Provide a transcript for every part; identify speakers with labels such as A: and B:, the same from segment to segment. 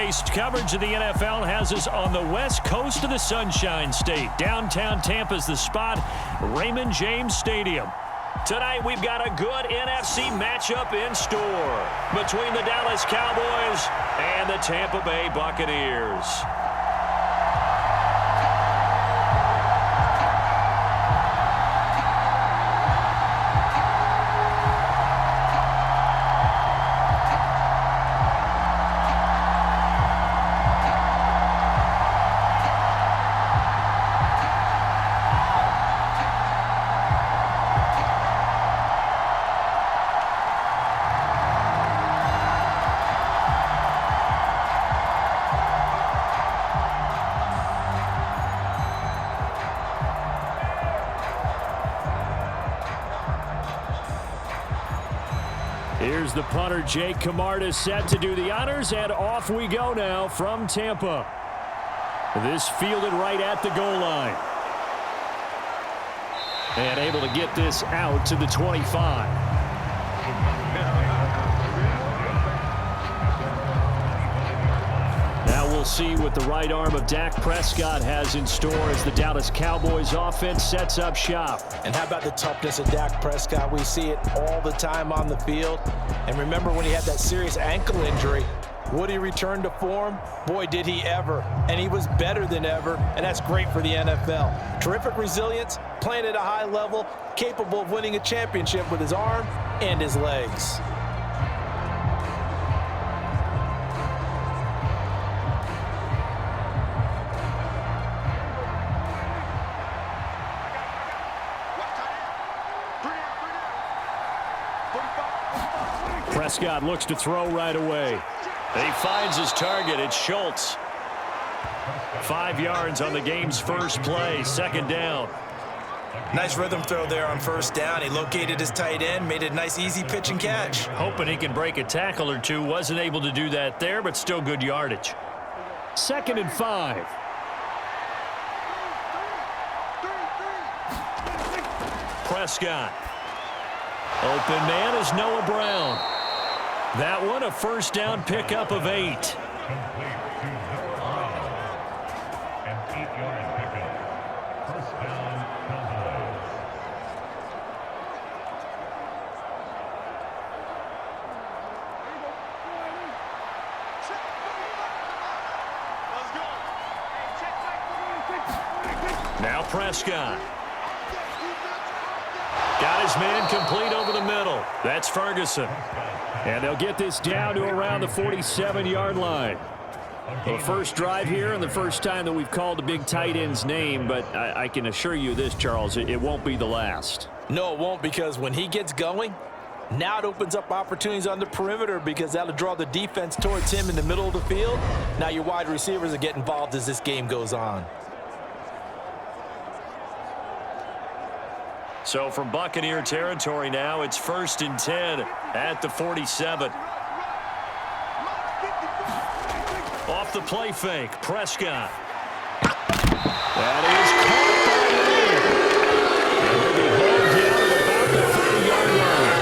A: Team-based coverage of the NFL has us on the west coast of the Sunshine State. Downtown Tampa's the spot, Raymond James Stadium. Tonight, we've got a good NFC matchup in store between the Dallas Cowboys and the Tampa Bay Buccaneers. Here's the punter, Jake Camarda, set to do the honors, and off we go now from Tampa. This fielded right at the goal line. And able to get this out to the 25. Now we'll see what the right arm of Dak Prescott has in store as the Dallas Cowboys offense sets up shop.
B: And how about the toughness of Dak Prescott? We see it all the time on the field. And remember when he had that serious ankle injury, would he return to form? Boy, did he ever. And he was better than ever, and that's great for the NFL. Terrific resilience, playing at a high level, capable of winning a championship with his arm and his legs.
A: Prescott looks to throw right away. He finds his target. It's Schultz. 5 yards on the game's first play. Second down.
B: Nice rhythm throw there on first down. He located his tight end, made a nice easy pitch and catch.
A: Hoping he can break a tackle or two. Wasn't able to do that there, but still good yardage. 2nd and 5. Prescott. Open man is Noah Brown. That one a first down pickup of 8. Now Prescott. Got his man complete over the middle. That's Ferguson. And they'll get this down to around the 47-yard line. The first drive here and the first time that we've called a big tight end's name, but I can assure you this, Charles, it won't be the last.
B: No, it won't, because when he gets going, now it opens up opportunities on the perimeter because that'll draw the defense towards him in the middle of the field. Now your wide receivers will get involved as this game goes on.
A: So from Buccaneer territory now, it's 1st and 10 at the 47. Off the play fake, Prescott. That is caught by Lee. And he'll be hauled down at about the 30-yard line.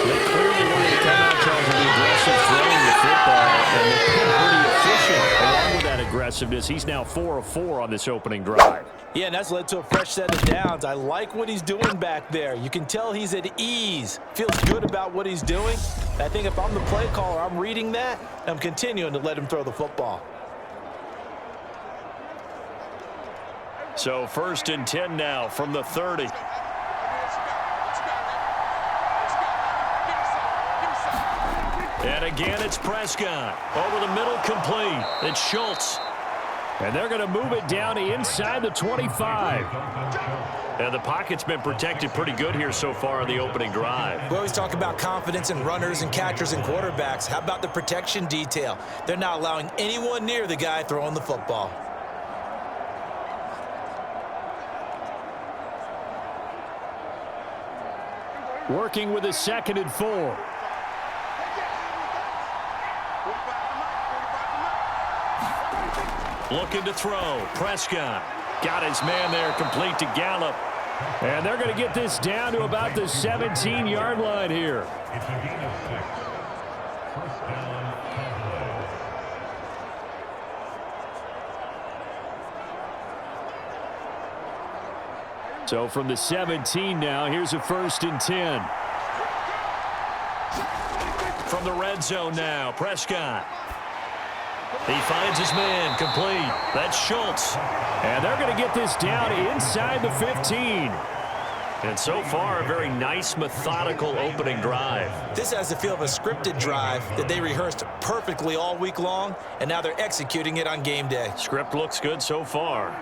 A: They clearly wanted to come out trying to be aggressive throwing the football, and they've been pretty efficient along with that aggressiveness. He's now 4 of 4 on this opening drive.
B: Yeah, and that's led to a fresh set of downs. I like what he's doing back there. You can tell he's at ease. Feels good about what he's doing. I think if I'm the play caller, I'm reading that, and I'm continuing to let him throw the football.
A: So 1st and 10 now from the 30. And again, it's Prescott. Over the middle, complete. It's Schultz. And they're going to move it down to inside the 25. And the pocket's been protected pretty good here so far in the opening drive.
B: We always talk about confidence in runners and catchers and quarterbacks. How about the protection detail? They're not allowing anyone near the guy throwing the football.
A: Working with a 2nd and 4. Looking to throw. Prescott got his man there, complete to Gallup. And they're going to get this down to about the 17-yard line here. So from the 17 now, here's a 1st and 10. From the red zone now, Prescott. He finds his man, complete. That's Schultz. And they're going to get this down inside the 15. And so far, a very nice, methodical opening drive.
B: This has the feel of a scripted drive that they rehearsed perfectly all week long, and now they're executing it on game day.
A: Script looks good so far.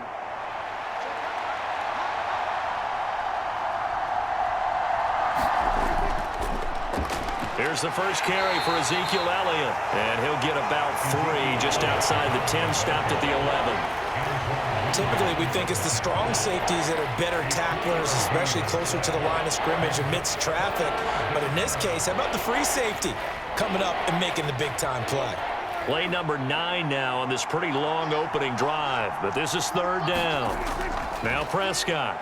A: Here's the first carry for Ezekiel Elliott. And he'll get about 3 just outside the 10, stopped at the 11.
B: Typically, we think it's the strong safeties that are better tacklers, especially closer to the line of scrimmage amidst traffic. But in this case, how about the free safety coming up and making the big-time play?
A: Play number 9 now on this pretty long opening drive. But this is 3rd down. Now Prescott.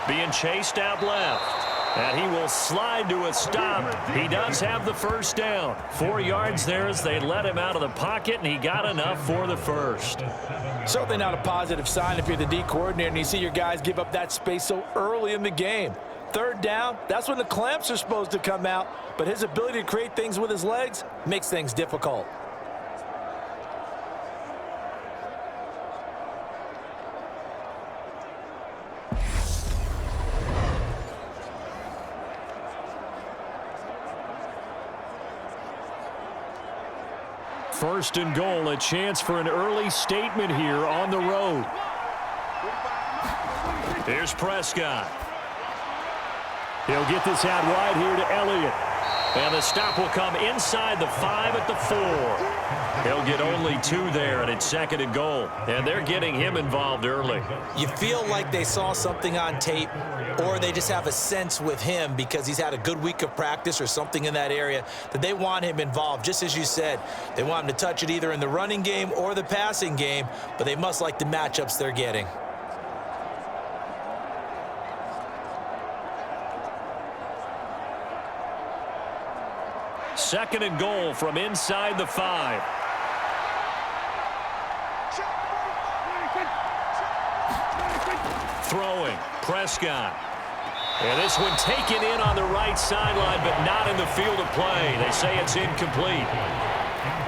A: Being chased out left. And he will slide to a stop. He does have the 1st down. 4 yards there as they let him out of the pocket, and he got enough for the 1st.
B: Certainly not a positive sign if you're the D coordinator and you see your guys give up that space so early in the game. 3rd down, that's when the clamps are supposed to come out, but his ability to create things with his legs makes things difficult.
A: First and goal, a chance for an early statement here on the road. Here's Prescott. He'll get this out wide here to Elliott. And the stop will come inside the 5 at the 4. He'll get only 2 there, and it's 2nd and goal. And they're getting him involved early.
B: You feel like they saw something on tape, or they just have a sense with him because he's had a good week of practice or something in that area that they want him involved. Just as you said, they want him to touch it either in the running game or the passing game, but they must like the matchups they're getting.
A: Second and goal from inside the 5. Throwing, Prescott. And this one taken in on the right sideline, but not in the field of play. They say it's incomplete.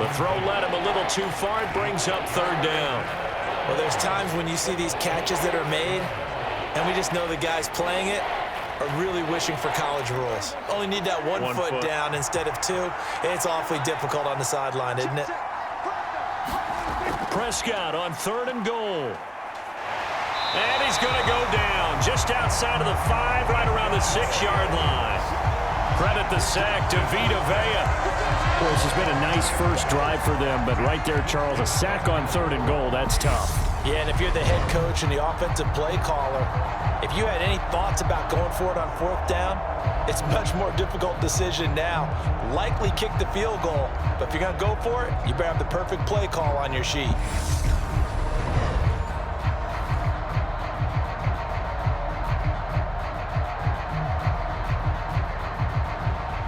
A: The throw led him a little too far. It brings up 3rd down.
B: Well, there's times when you see these catches that are made, and we just know the guys playing it are really wishing for college rules. Only need that one foot down instead of 2. It's awfully difficult on the sideline, isn't it?
A: Prescott on 3rd and goal. And he's going to go down just outside of the 5, right around the 6-yard line. Credit the sack to Vita Vea. Well, this has been a nice first drive for them, but right there, Charles, a sack on 3rd and goal, that's tough.
B: Yeah, and if you're the head coach and the offensive play caller, if you had any thoughts about going for it on 4th down, it's a much more difficult decision now. Likely kick the field goal, but if you're going to go for it, you better have the perfect play call on your sheet.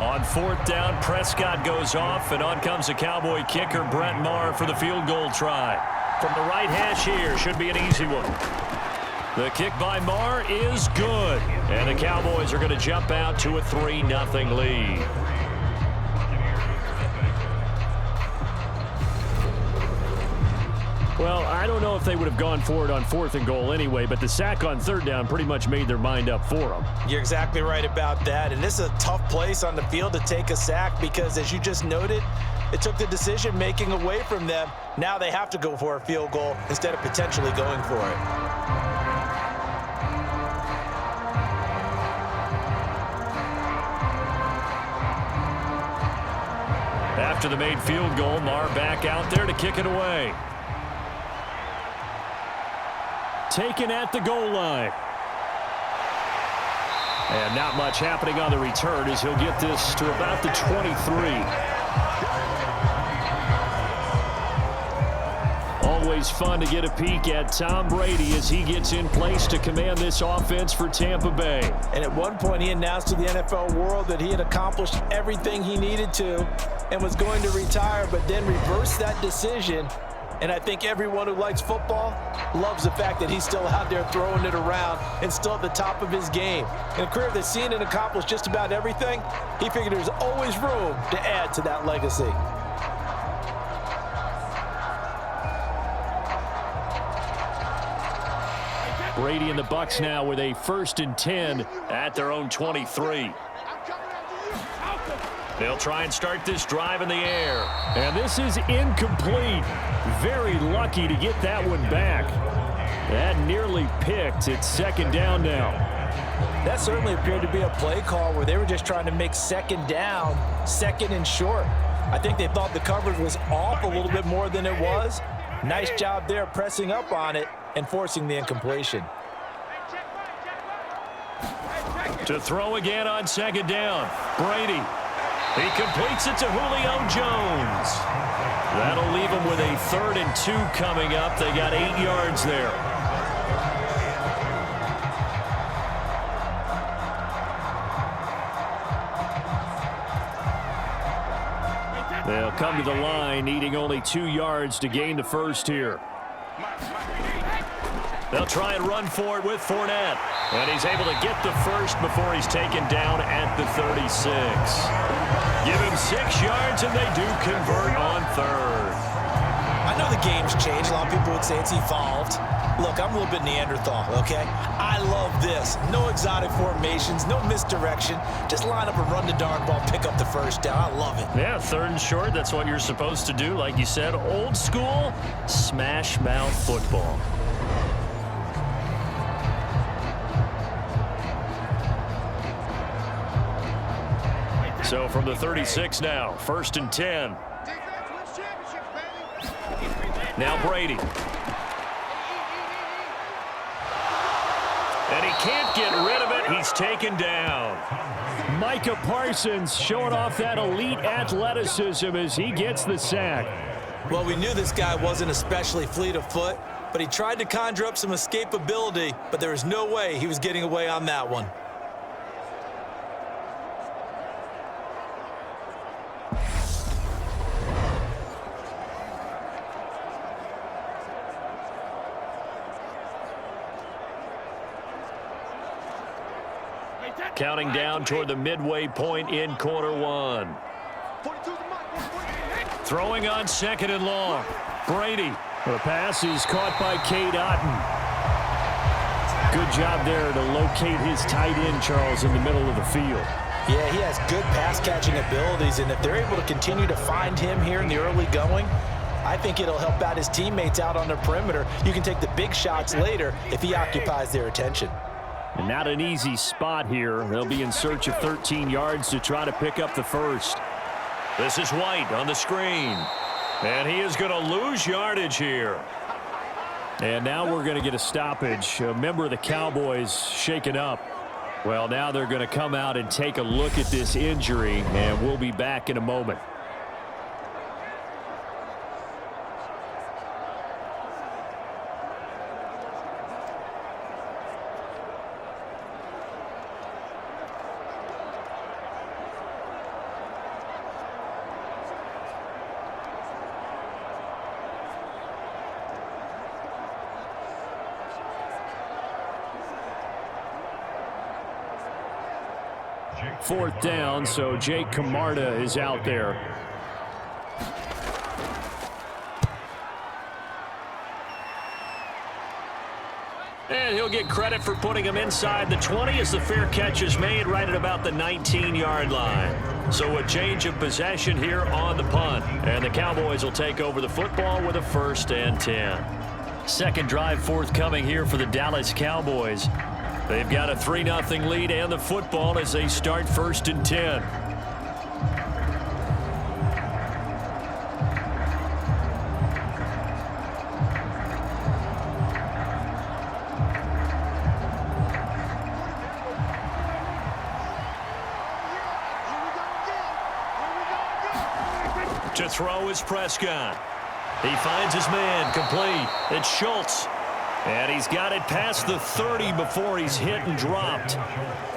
A: On 4th down, Prescott goes off, and on comes the Cowboy kicker, Brent Maher, for the field goal try. From the right hash here, should be an easy one. The kick by Maher is good, and the Cowboys are going to jump out to a 3-0 lead. Well, I don't know if they would have gone for it on 4th and goal anyway, but the sack on 3rd down pretty much made their mind up for them.
B: You're exactly right about that, and this is a tough place on the field to take a sack because, as you just noted, it took the decision-making away from them. Now they have to go for a field goal instead of potentially going for it.
A: After the made field goal, Maher back out there to kick it away. Taken at the goal line. And not much happening on the return as he'll get this to about the 23. Always fun to get a peek at Tom Brady as he gets in place to command this offense for Tampa Bay.
B: And at one point, he announced to the NFL world that he had accomplished everything he needed to and was going to retire, but then reversed that decision And I think everyone who likes football loves the fact that he's still out there throwing it around and still at the top of his game. In a career that's seen and accomplished just about everything, he figured there's always room to add to that legacy.
A: Brady and the Bucs now with a 1st and 10 at their own 23. They'll try and start this drive in the air. And this is incomplete. Very lucky to get that one back. That nearly picked. It's 2nd down now.
B: That certainly appeared to be a play call where they were just trying to make 2nd down, 2nd and short. I think they thought the coverage was off a little bit more than it was. Nice job there pressing up on it and forcing the incompletion.
A: To throw again on 2nd down. Brady. He completes it to Julio Jones. That'll leave him with a 3rd and 2 coming up. They got 8 yards there. They'll come to the line, needing only 2 yards to gain the 1st here. They'll try and run for it with Fournette. And he's able to get the 1st before he's taken down at the 36. Give him 6 yards, and they do convert on 3rd.
B: I know the game's changed. A lot of people would say it's evolved. Look, I'm a little bit Neanderthal, okay? I love this. No exotic formations, no misdirection. Just line up and run the darn ball, pick up the 1st down. I love it.
A: Yeah, 3rd and short, that's what you're supposed to do. Like you said, old school, smash mouth football. So from the 36 now, 1st and 10. Now Brady. And he can't get rid of it. He's taken down. Micah Parsons showing off that elite athleticism as he gets the sack.
B: Well, we knew this guy wasn't especially fleet of foot, but he tried to conjure up some escapability, but there was no way he was getting away on that one.
A: Counting down toward the midway point in quarter 1. Throwing on 2nd and long. Brady. The pass is caught by Cade Otton. Good job there to locate his tight end, Charles, in the middle of the field.
B: Yeah, he has good pass-catching abilities, and if they're able to continue to find him here in the early going, I think it'll help out his teammates out on the perimeter. You can take the big shots later if he occupies their attention.
A: And not an easy spot here. They'll be in search of 13 yards to try to pick up the 1st. This is White on the screen. And he is going to lose yardage here. And now we're going to get a stoppage. A member of the Cowboys shaken up. Well, now they're going to come out and take a look at this injury, and we'll be back in a moment. Fourth down, so Jake Camarda is out there. And he'll get credit for putting him inside the 20 as the fair catch is made right at about the 19-yard line. So a change of possession here on the punt. And the Cowboys will take over the football with a 1st and 10. Second drive forthcoming here for the Dallas Cowboys. They've got a 3-0 lead and the football as they start 1st and 10. To throw is Prescott. He finds his man complete. It's Schultz. And he's got it past the 30 before he's hit and dropped.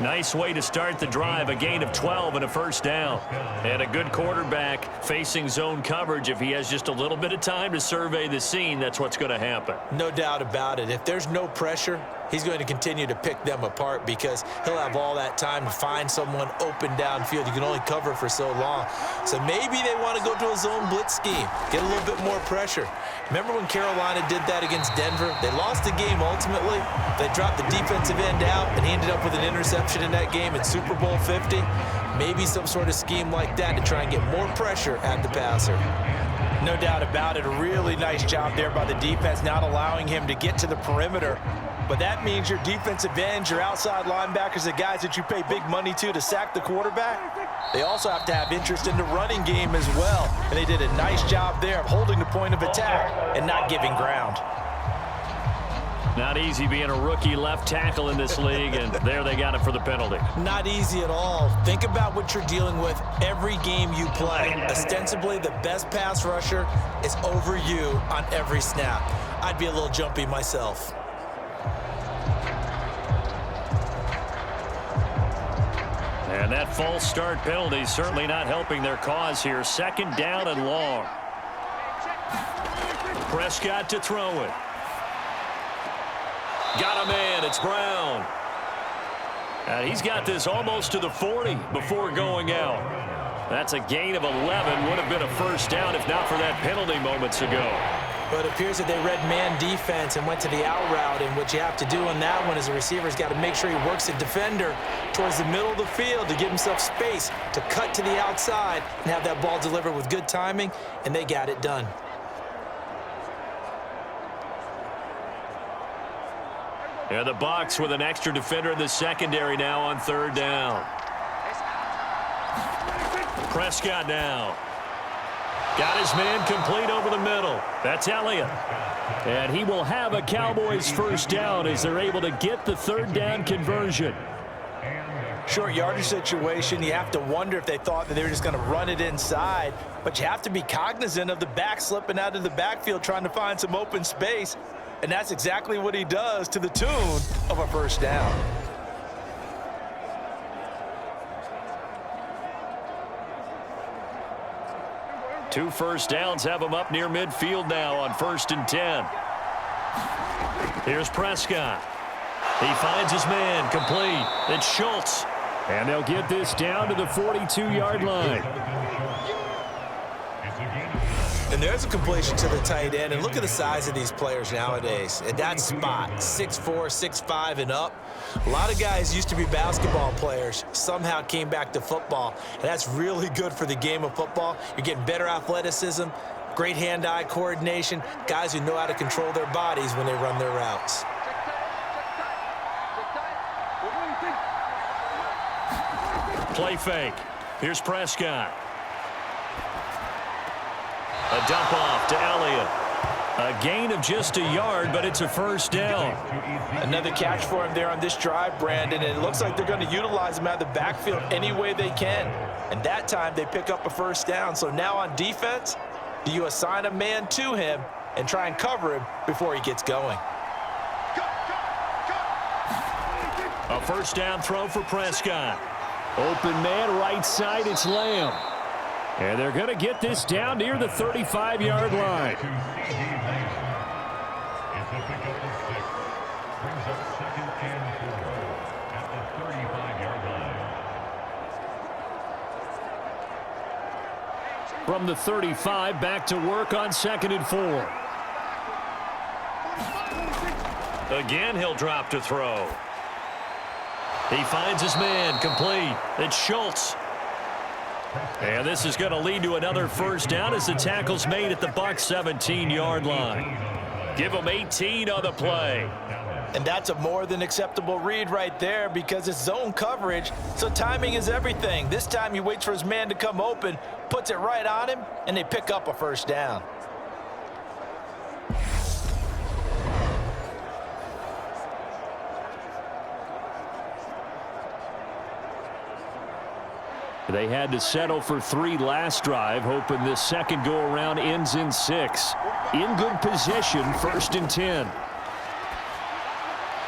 A: Nice way to start the drive, a gain of 12 and a first down. And a good quarterback facing zone coverage. If he has just a little bit of time to survey the scene, that's what's going to happen.
B: No doubt about it. If there's no pressure, he's going to continue to pick them apart because he'll have all that time to find someone open downfield. You can only cover for so long. So maybe they want to go to a zone blitz scheme, get a little bit more pressure. Remember when Carolina did that against Denver? They lost the game ultimately. They dropped the defensive end out, and he ended up with an interception in that game in Super Bowl 50. Maybe some sort of scheme like that to try and get more pressure at the passer. No doubt about it. A really nice job there by the defense, not allowing him to get to the perimeter. But that means your defensive ends, your outside linebackers, the guys that you pay big money to sack the quarterback, they also have to have interest in the running game as well. And they did a nice job there of holding the point of attack and not giving ground.
A: Not easy being a rookie left tackle in this league, and there they got it for the penalty.
B: Not easy at all. Think about what you're dealing with every game you play. Ostensibly, the best pass rusher is over you on every snap. I'd be a little jumpy myself.
A: And that false start penalty certainly not helping their cause here. Second down and long. Prescott to throw it. Got a man. It's Brown. And he's got this almost to the 40 before going out. That's a gain of 11. Would have been a first down if not for that penalty moments ago.
B: But it appears that they read man defense and went to the out route, and what you have to do on that one is the receiver's got to make sure he works the defender towards the middle of the field to give himself space to cut to the outside and have that ball delivered with good timing, and they got it done.
A: Yeah, the Bucs with an extra defender in the secondary now on third down. Prescott now. Got his man complete over the middle. That's Elliott. And he will have a Cowboys first down as they're able to get the third down conversion.
B: Short yardage situation, you have to wonder if they thought that they were just going to run it inside. But you have to be cognizant of the back slipping out of the backfield trying to find some open space. And that's exactly what he does to the tune of a first down.
A: Two first downs have him up near midfield now on 1st and 10. Here's Prescott. He finds his man complete. It's Schultz. And they'll get this down to the 42-yard line.
B: And there's a completion to the tight end. And look at the size of these players nowadays. At that spot, 6'4", 6'5", and up. A lot of guys used to be basketball players, somehow came back to football. And that's really good for the game of football. You're getting better athleticism, great hand-eye coordination, guys who know how to control their bodies when they run their routes.
A: Play fake. Here's Prescott. A dump off to Elliott. A gain of just a yard, but it's a first down.
B: Another catch for him there on this drive, Brandon, and it looks like they're going to utilize him out of the backfield any way they can. And that time they pick up a first down. So now on defense, do you assign a man to him and try and cover him before he gets going?
A: A first down throw for Prescott. Open man right side, it's Lamb. And they're going to get this down near the 35-yard line. From the 35, back to work on 2nd and 4. Again, he'll drop to throw. He finds his man complete. It's Schultz. And this is going to lead to another first down as the tackle's made at the Bucs 17-yard line. Give him 18 on the play.
B: And that's a more than acceptable read right there because it's zone coverage, so timing is everything. This time he waits for his man to come open, puts it right on him, and they pick up a first down.
A: They had to settle for 3 last drive, hoping this second go-around ends in 6. In good position, 1st and 10.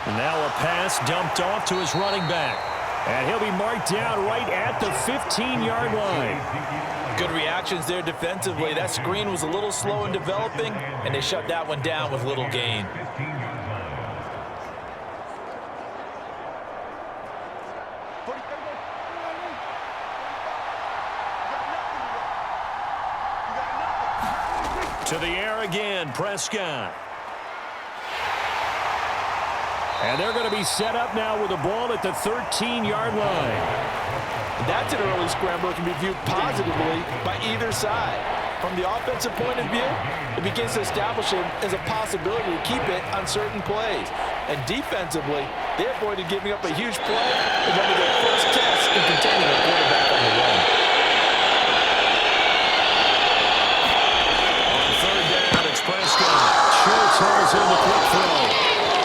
A: And now a pass dumped off to his running back. And he'll be marked down right at the 15-yard line.
B: Good reactions there defensively. That screen was a little slow in developing, and they shut that one down with little gain.
A: To the air again, Prescott. And they're going to be set up now with the ball at the 13-yard line.
B: That's an early scramble that can be viewed positively by either side. From the offensive point of view, it begins to establish it as a possibility to keep it on certain plays. And defensively, they avoided giving up a huge play and one of their first tests in containing a quarterback on the run.
A: On third down, it's Prescott. Schultz holds in the quick throw.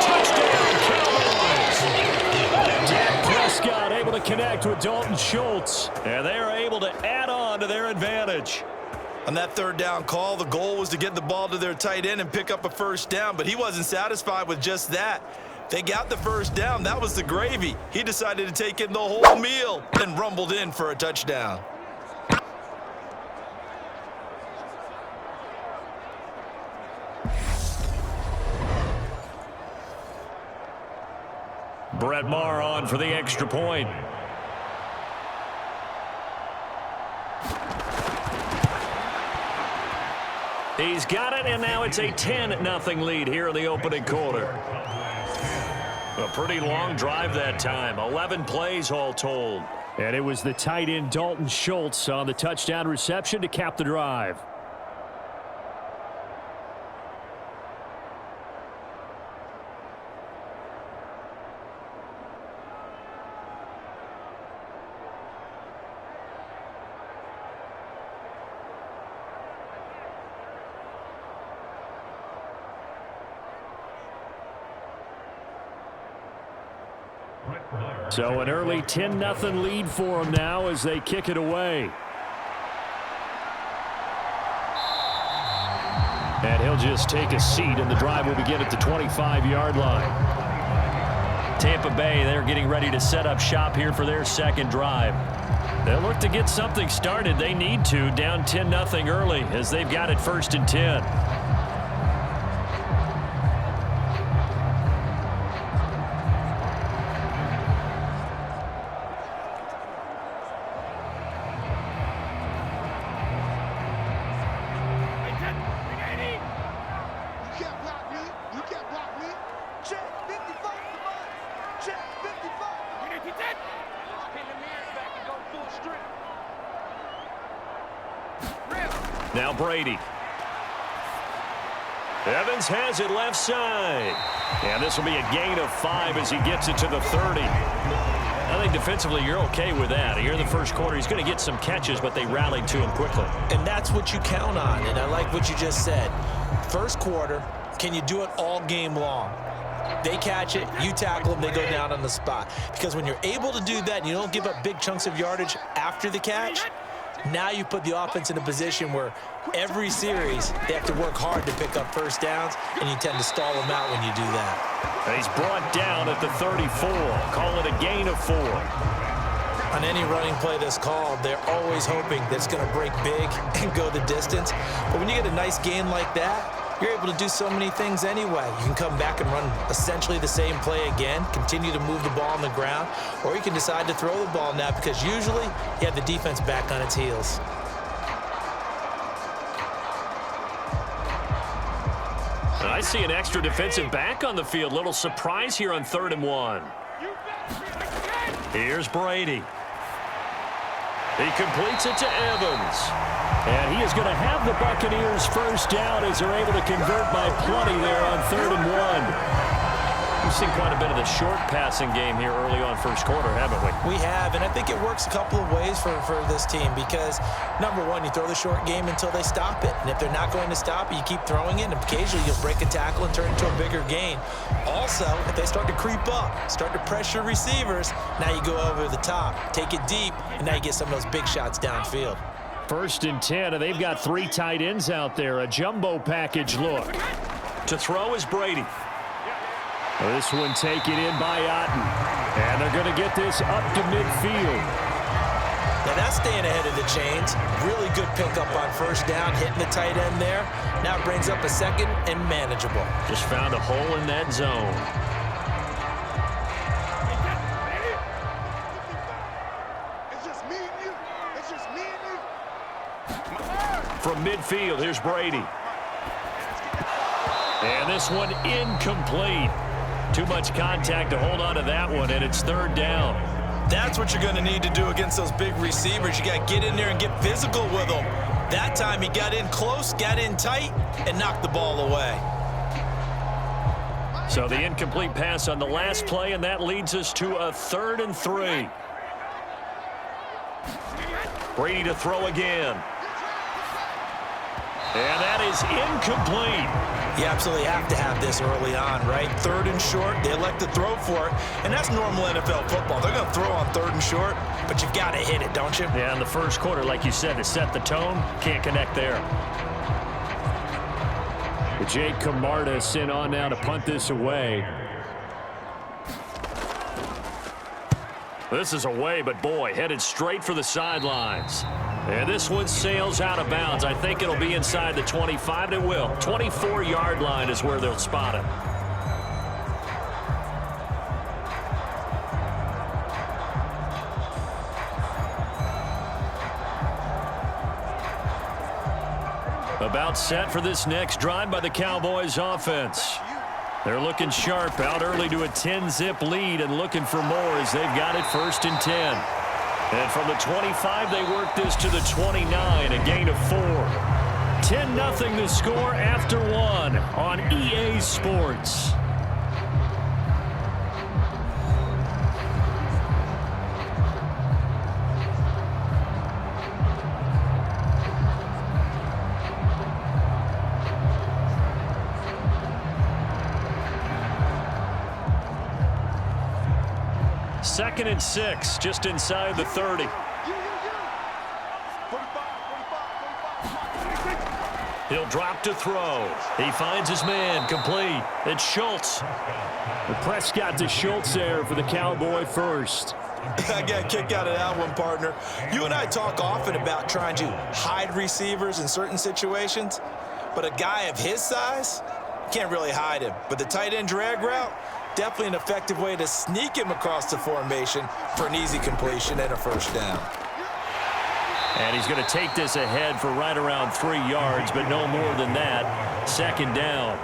A: Touchdown, Cowboys! Dak Prescott able to connect with Dalton Schultz. And they are able to add on to their advantage.
B: On that third down call, the goal was to get the ball to their tight end and pick up a first down, but he wasn't satisfied with just that. They got the first down. That was the gravy. He decided to take in the whole meal and rumbled in for a touchdown.
A: Brett Maher on for the extra point. He's got it, and now it's a 10-0 lead here in the opening quarter. A pretty long drive that time, 11 plays all told. And it was the tight end Dalton Schultz on the touchdown reception to cap the drive. So an early 10-0 lead for them now as they kick it away. And he'll just take a seat, and the drive will begin at the 25-yard line. Tampa Bay, they're getting ready to set up shop here for their second drive. They'll look to get something started. They need to, down 10-0 early as they've got it 1st and 10. Now Brady. Evans has it left side. And this will be a gain of 5 as he gets it to the 30. I think defensively you're okay with that. Here in the first quarter, he's going to get some catches, but they rallied to him quickly.
B: And that's what you count on, and I like what you just said. First quarter, can you do it all game long? They catch it, you tackle them, they go down on the spot. Because when you're able to do that and you don't give up big chunks of yardage after the catch, now you put the offense in a position where every series they have to work hard to pick up first downs, and you tend to stall them out when you do that.
A: And he's brought down at the 34. Call it a gain of 4.
B: On any running play that's called, they're always hoping that it's going to break big and go the distance. But when you get a nice gain like that, you're able to do so many things anyway. You can come back and run essentially the same play again, continue to move the ball on the ground, or you can decide to throw the ball now because usually you have the defense back on its heels.
A: I see an extra defensive back on the field. Little surprise here on 3rd and 1. Here's Brady. He completes it to Evans. And he is going to have the Buccaneers first down as they're able to convert by plenty there on 3rd and 1. We've seen quite a bit of the short passing game here early on first quarter, haven't we?
B: We have, and I think it works a couple of ways for this team because, number one, you throw the short game until they stop it. And if they're not going to stop it, you keep throwing it, and occasionally you'll break a tackle and turn it into a bigger gain. Also, if they start to creep up, start to pressure receivers, now you go over the top, take it deep, and now you get some of those big shots downfield.
A: 1st and 10, and they've got 3 tight ends out there. A jumbo package look. To throw is Brady. This one taken in by Otten. And they're going to get this up to midfield.
B: Now that's staying ahead of the chains. Really good pickup on first down, hitting the tight end there. Now it brings up a second and manageable.
A: Just found a hole in that zone. From midfield, here's Brady. And this one incomplete. Too much contact to hold on to that one, and it's third down.
B: That's what you're going to need to do against those big receivers. You got to get in there and get physical with them. That time he got in close, got in tight, and knocked the ball away.
A: So the incomplete pass on the last play, and that leads us to a 3rd and 3. Brady to throw again. And that is incomplete.
B: You absolutely have to have this early on, right? 3rd and short, they elect to throw for it, and that's normal NFL football. They're going to throw on 3rd and short, but you've got to hit it, don't you?
A: Yeah, in the first quarter, like you said, to set the tone, can't connect there. Jake Camarda sent on now to punt this away. This is away, but boy, headed straight for the sidelines. And this one sails out of bounds. I think it'll be inside the 25. It will. 24-yard line is where they'll spot it. About set for this next drive by the Cowboys offense. They're looking sharp, out early to a 10-zip lead and looking for more as they've got it 1st and 10. And from the 25, they work this to the 29, a gain of 4. 10-0 the score after 1 on EA Sports. Second and 6, just inside the 30. He'll drop to throw. He finds his man, complete. It's Schultz. The Prescott to Schultz there for the Cowboy first.
B: I got a kick out of that one, partner. You and I talk often about trying to hide receivers in certain situations, but a guy of his size, can't really hide him. But the tight end drag route, definitely an effective way to sneak him across the formation for an easy completion and a first down.
A: And he's going to take this ahead for right around 3 yards, but no more than that. Second down.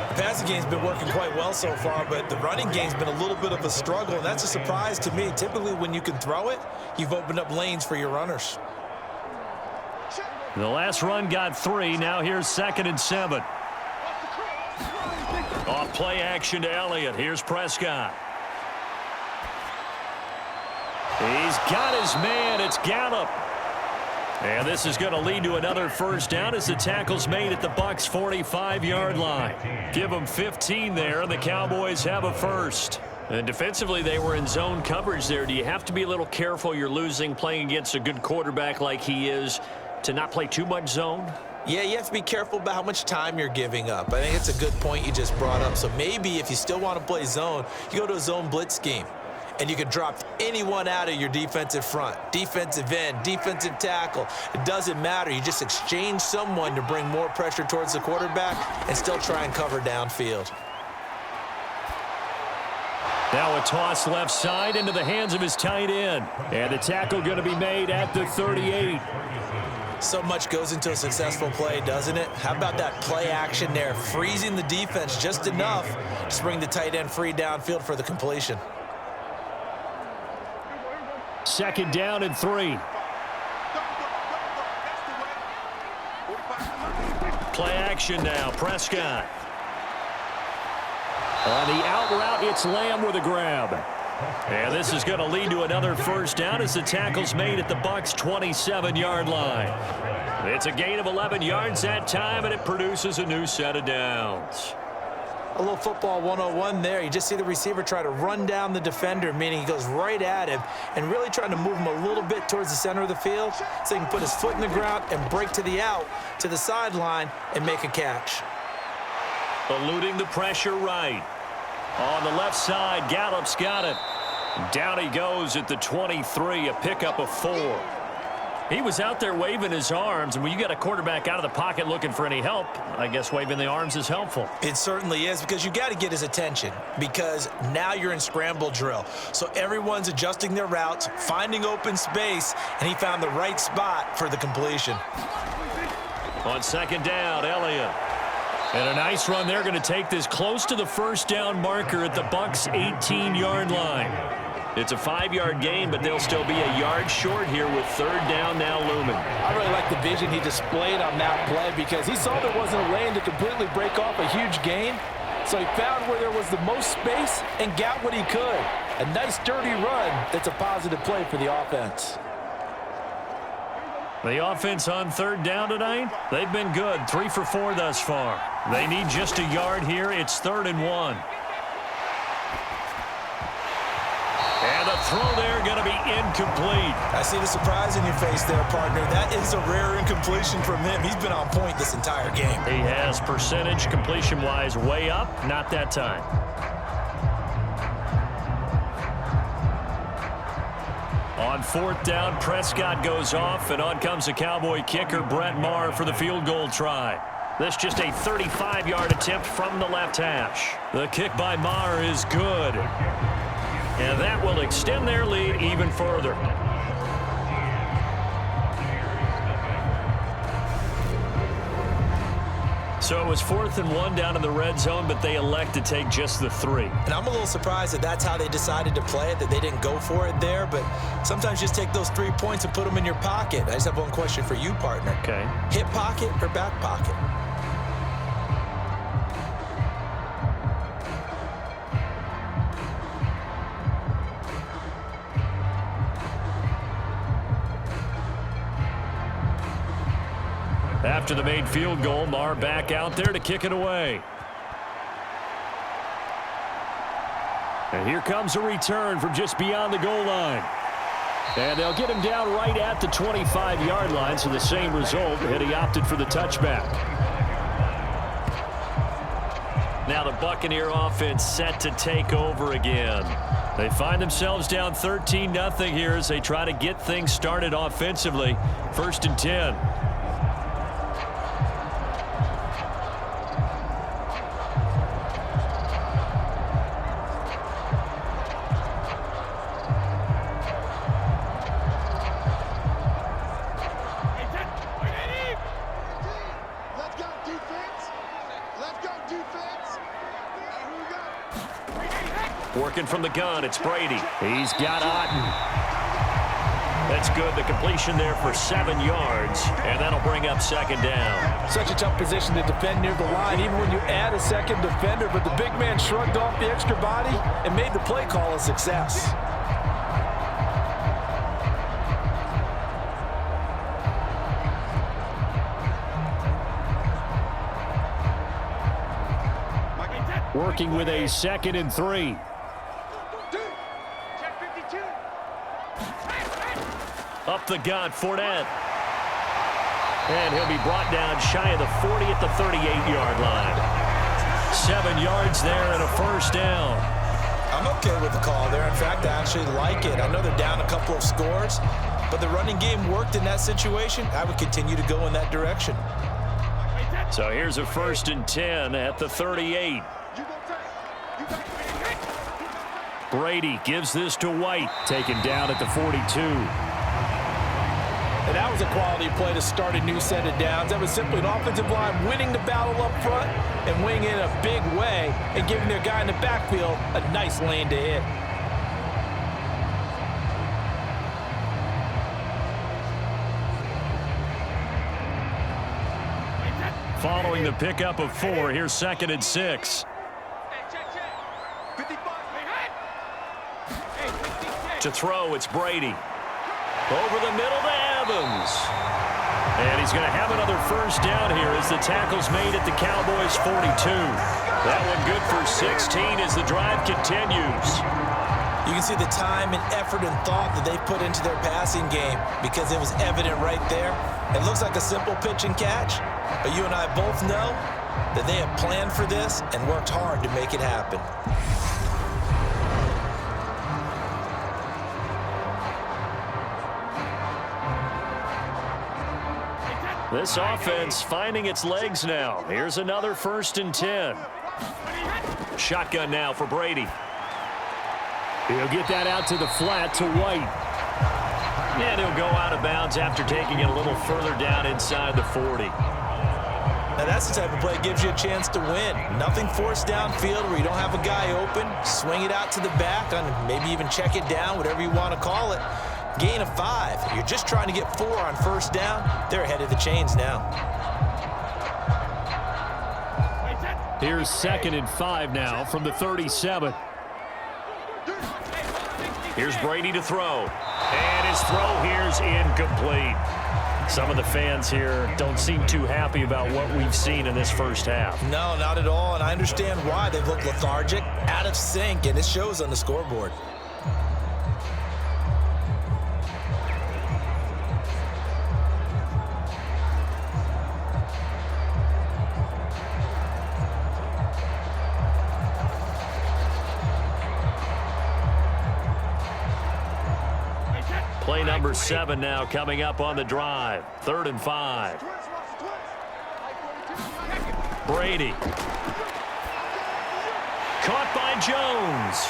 B: The passing game's been working quite well so far, but the running game's been a little bit of a struggle, and that's a surprise to me. Typically, when you can throw it, you've opened up lanes for your runners.
A: The last run got 3. Now here's 2nd and 7. Off play action to Elliott. Here's Prescott. He's got his man. It's Gallup. And this is going to lead to another first down as the tackle's made at the Bucs' 45-yard line. Give them 15 there, and the Cowboys have a first. And defensively, they were in zone coverage there. Do you have to be a little careful? You're losing playing against a good quarterback like he is to not play too much zone?
B: Yeah, you have to be careful about how much time you're giving up. I think it's a good point you just brought up. So maybe if you still want to play zone, you go to a zone blitz scheme. And you can drop anyone out of your defensive front, defensive end, defensive tackle. It doesn't matter. You just exchange someone to bring more pressure towards the quarterback and still try and cover downfield.
A: Now a toss left side into the hands of his tight end. And the tackle going to be made at the 38.
B: So much goes into a successful play, doesn't it? How about that play action there, freezing the defense just enough to bring the tight end free downfield for the completion.
A: 2nd down and 3. Play action now. Prescott. On the out route, it's Lamb with a grab. And this is going to lead to another first down as the tackle's made at the Bucs' 27-yard line. It's a gain of 11 yards that time, and it produces a new set of downs.
B: A little football 101 there. You just see the receiver try to run down the defender, meaning he goes right at him and really trying to move him a little bit towards the center of the field so he can put his foot in the ground and break to the out, to the sideline, and make a catch.
A: Eluding the pressure right. On the left side, Gallup's got it. Down he goes at the 23, a pickup of 4. He was out there waving his arms, and when you got a quarterback out of the pocket looking for any help, I guess waving the arms is helpful.
B: It certainly is, because you got to get his attention, because now you're in scramble drill. So everyone's adjusting their routes, finding open space, and he found the right spot for the completion.
A: On second down, Elliott. And a nice run there, going to take this close to the first down marker at the Bucs' 18-yard line. It's a 5-yard gain, but they'll still be a yard short here with third down now looming.
B: I really like the vision he displayed on that play, because he saw there wasn't a lane to completely break off a huge gain. So he found where there was the most space and got what he could. A nice, dirty run that's a positive play for the offense.
A: The offense on third down tonight, they've been good. 3 for 4 thus far. They need just a yard here. It's 3rd and 1. And the throw there going to be incomplete.
B: I see the surprise in your face there, partner. That is a rare incompletion from him. He's been on point this entire game.
A: He has percentage completion-wise way up. Not that time. On 4th down, Prescott goes off, and on comes the Cowboy kicker, Brett Maher, for the field goal try. This just a 35-yard attempt from the left hash. The kick by Maher is good. And that will extend their lead even further. So it was 4th and 1 down in the red zone, but they elect to take just the 3.
B: And I'm a little surprised that that's how they decided to play it, that they didn't go for it there. But sometimes just take those 3 points and put them in your pocket. I just have one question for you, partner.
A: Okay.
B: Hip pocket or back pocket?
A: After the made field goal, Maher back out there to kick it away. And here comes a return from just beyond the goal line. And they'll get him down right at the 25-yard line, so the same result, and he opted for the touchback. Now the Buccaneer offense set to take over again. They find themselves down 13-0 here as they try to get things started offensively. 1st and 10. Working from the gun, it's Brady. He's got Otten. That's good. The completion there for 7 yards, and that'll bring up 2nd down.
B: Such a tough position to defend near the line, even when you add a second defender. But the big man shrugged off the extra body and made the play call a success.
A: Working with a 2nd and 3. Up the gut, Fournette. And he'll be brought down shy of the 40 at the 38-yard line. 7 yards there and a 1st down.
B: I'm okay with the call there. In fact, I actually like it. I know they're down a couple of scores, but the running game worked in that situation. I would continue to go in that direction.
A: So here's a 1st and 10 at the 38. Brady gives this to White, taken down at the 42.
B: And that was a quality play to start a new set of downs. That was simply an offensive line winning the battle up front and winning it in a big way and giving their guy in the backfield a nice lane to hit.
A: Following the pickup of 4, here's 2nd and 6. To throw, it's Brady. Over the middle to Evans. And he's going to have another 1st down here as the tackle's made at the Cowboys' 42. That one good for 16 as the drive continues.
B: You can see the time and effort and thought that they put into their passing game because it was evident right there. It looks like a simple pitch and catch, but you and I both know that they have planned for this and worked hard to make it happen.
A: This offense finding its legs now. Here's another 1st and 10. Shotgun now for Brady. He'll get that out to the flat to White. And he'll go out of bounds after taking it a little further down inside the 40.
B: Now that's the type of play that gives you a chance to win. Nothing forced downfield where you don't have a guy open. Swing it out to the back, on maybe even check it down, whatever you want to call it. Gain of 5. You're just trying to get 4 on 1st down. They're ahead of the chains now.
A: Here's 2nd and 5 now from the 37. Here's Brady to throw. And his throw here's incomplete. Some of the fans here don't seem too happy about what we've seen in this first half.
B: No, not at all, and I understand why. They've looked lethargic, out of sync, and it shows on the scoreboard.
A: Play number 7 now coming up on the drive. 3rd and 5. Brady. Caught by Jones.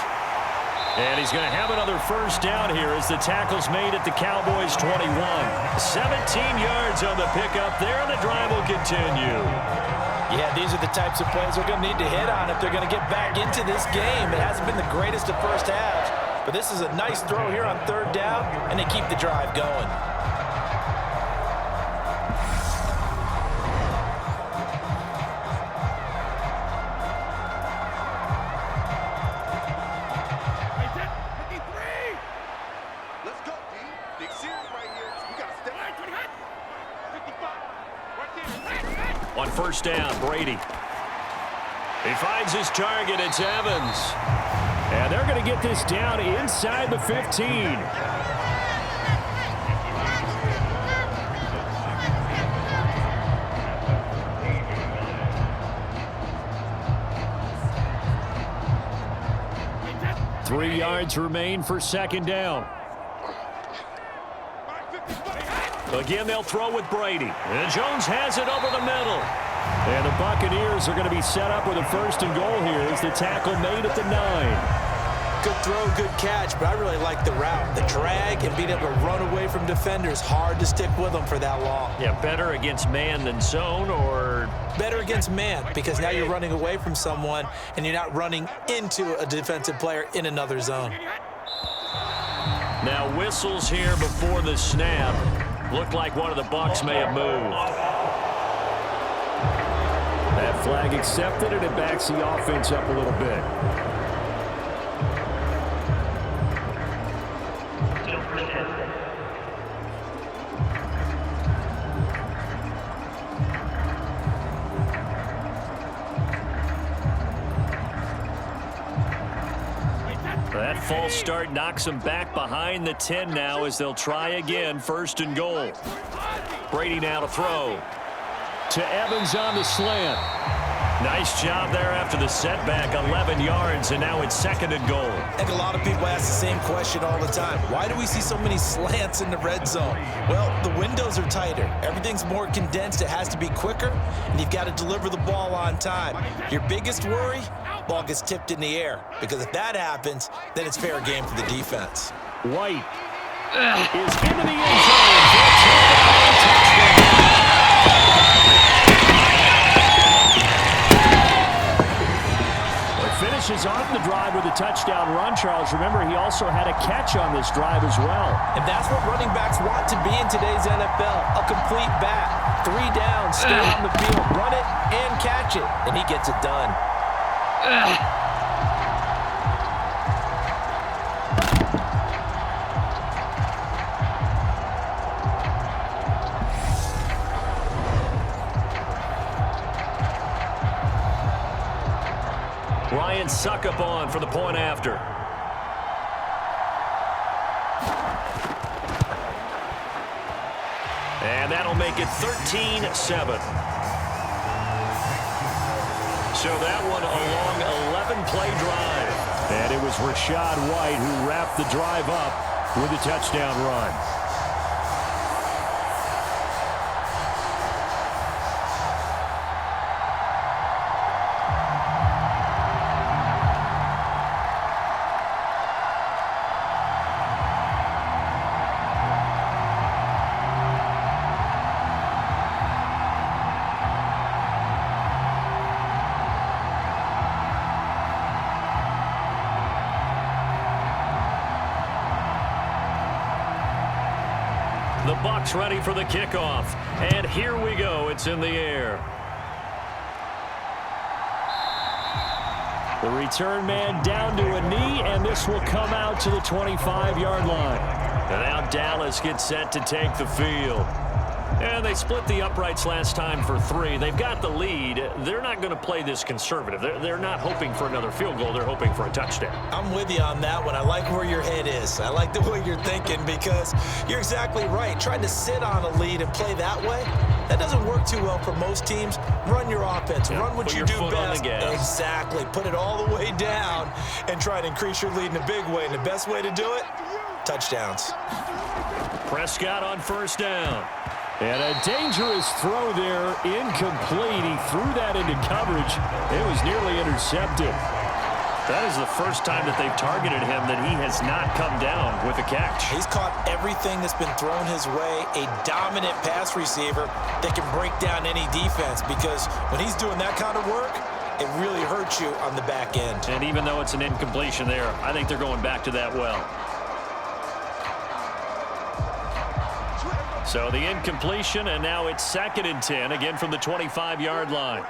A: And he's going to have another 1st down here as the tackle's made at the Cowboys 21. 17 yards on the pickup there, and the drive will continue.
B: Yeah, these are the types of plays they're going to need to hit on if they're going to get back into this game. It hasn't been the greatest of first halves, but this is a nice throw here on 3rd down, and they keep the drive going.
C: Let's go, D. Big series right here. We got to step right. 55.
A: On 1st down, Brady. He finds his target. It's Evans. And they're going to get this down inside the 15. Three yards remain for 2nd down. Again, they'll throw with Brady. And Jones has it over the middle. And the Buccaneers are going to be set up with a 1st and goal here as the tackle made at the 9.
B: Good throw, good catch, but I really like the route. The drag and being able to run away from defenders, hard to stick with them for that long.
A: Yeah, better against man than zone, or?
B: Better against man, because now you're running away from someone and you're not running into a defensive player in another zone.
A: Now whistles here before the snap. Looked like one of the Bucs may have moved. That flag accepted, and it backs the offense up a little bit. That false start knocks them back behind the 10 now as they'll try again. 1st and goal. Brady now to throw. To Evans on the slant. Nice job there after the setback. 11 yards, and now it's 2nd and goal.
B: I think a lot of people ask the same question all the time. Why do we see so many slants in the red zone? Well, the windows are tighter. Everything's more condensed. It has to be quicker, and you've got to deliver the ball on time. Your biggest worry? Ball gets tipped in the air, because if that happens, then it's fair game for the defense.
A: White is into the end zone for a touchdown. Finishes off the drive with a touchdown run, Charles. Remember, he also had a catch on this drive as well.
B: And that's what running backs want to be in today's NFL, a complete back. 3 down, stay on the field, run it and catch it, and he gets it done.
A: Ryan Suckup on for the point after. And that'll make it 13-7. So that one a long 11-play drive. And it was Rachaad White who wrapped the drive up with a touchdown run. The Bucs ready for the kickoff. And here we go. It's in the air. The return man down to a knee, and this will come out to the 25-yard line. And now Dallas gets set to take the field. And they split the uprights last time for 3. They've got the lead. They're not going to play this conservative. They're not hoping for another field goal. They're hoping for a touchdown.
B: I'm with you on that one. I like where your head is. I like the way you're thinking because you're exactly right. Trying to sit on a lead and play that way, that doesn't work too well for most teams. Run your offense. Run what you do best. Exactly. Put it all the way down and try to increase your lead in a big way. And the best way to do it, touchdowns.
A: Prescott on first down. And a dangerous throw there, incomplete. He threw that into coverage. It was nearly intercepted. That is the first time that they've targeted him that he has not come down with a catch.
B: He's caught everything that's been thrown his way. A dominant pass receiver that can break down any defense because when he's doing that kind of work, it really hurts you on the back end.
A: And even though it's an incompletion there, I think they're going back to that well. So the incompletion, and now it's 2nd and 10, again from the 25-yard line.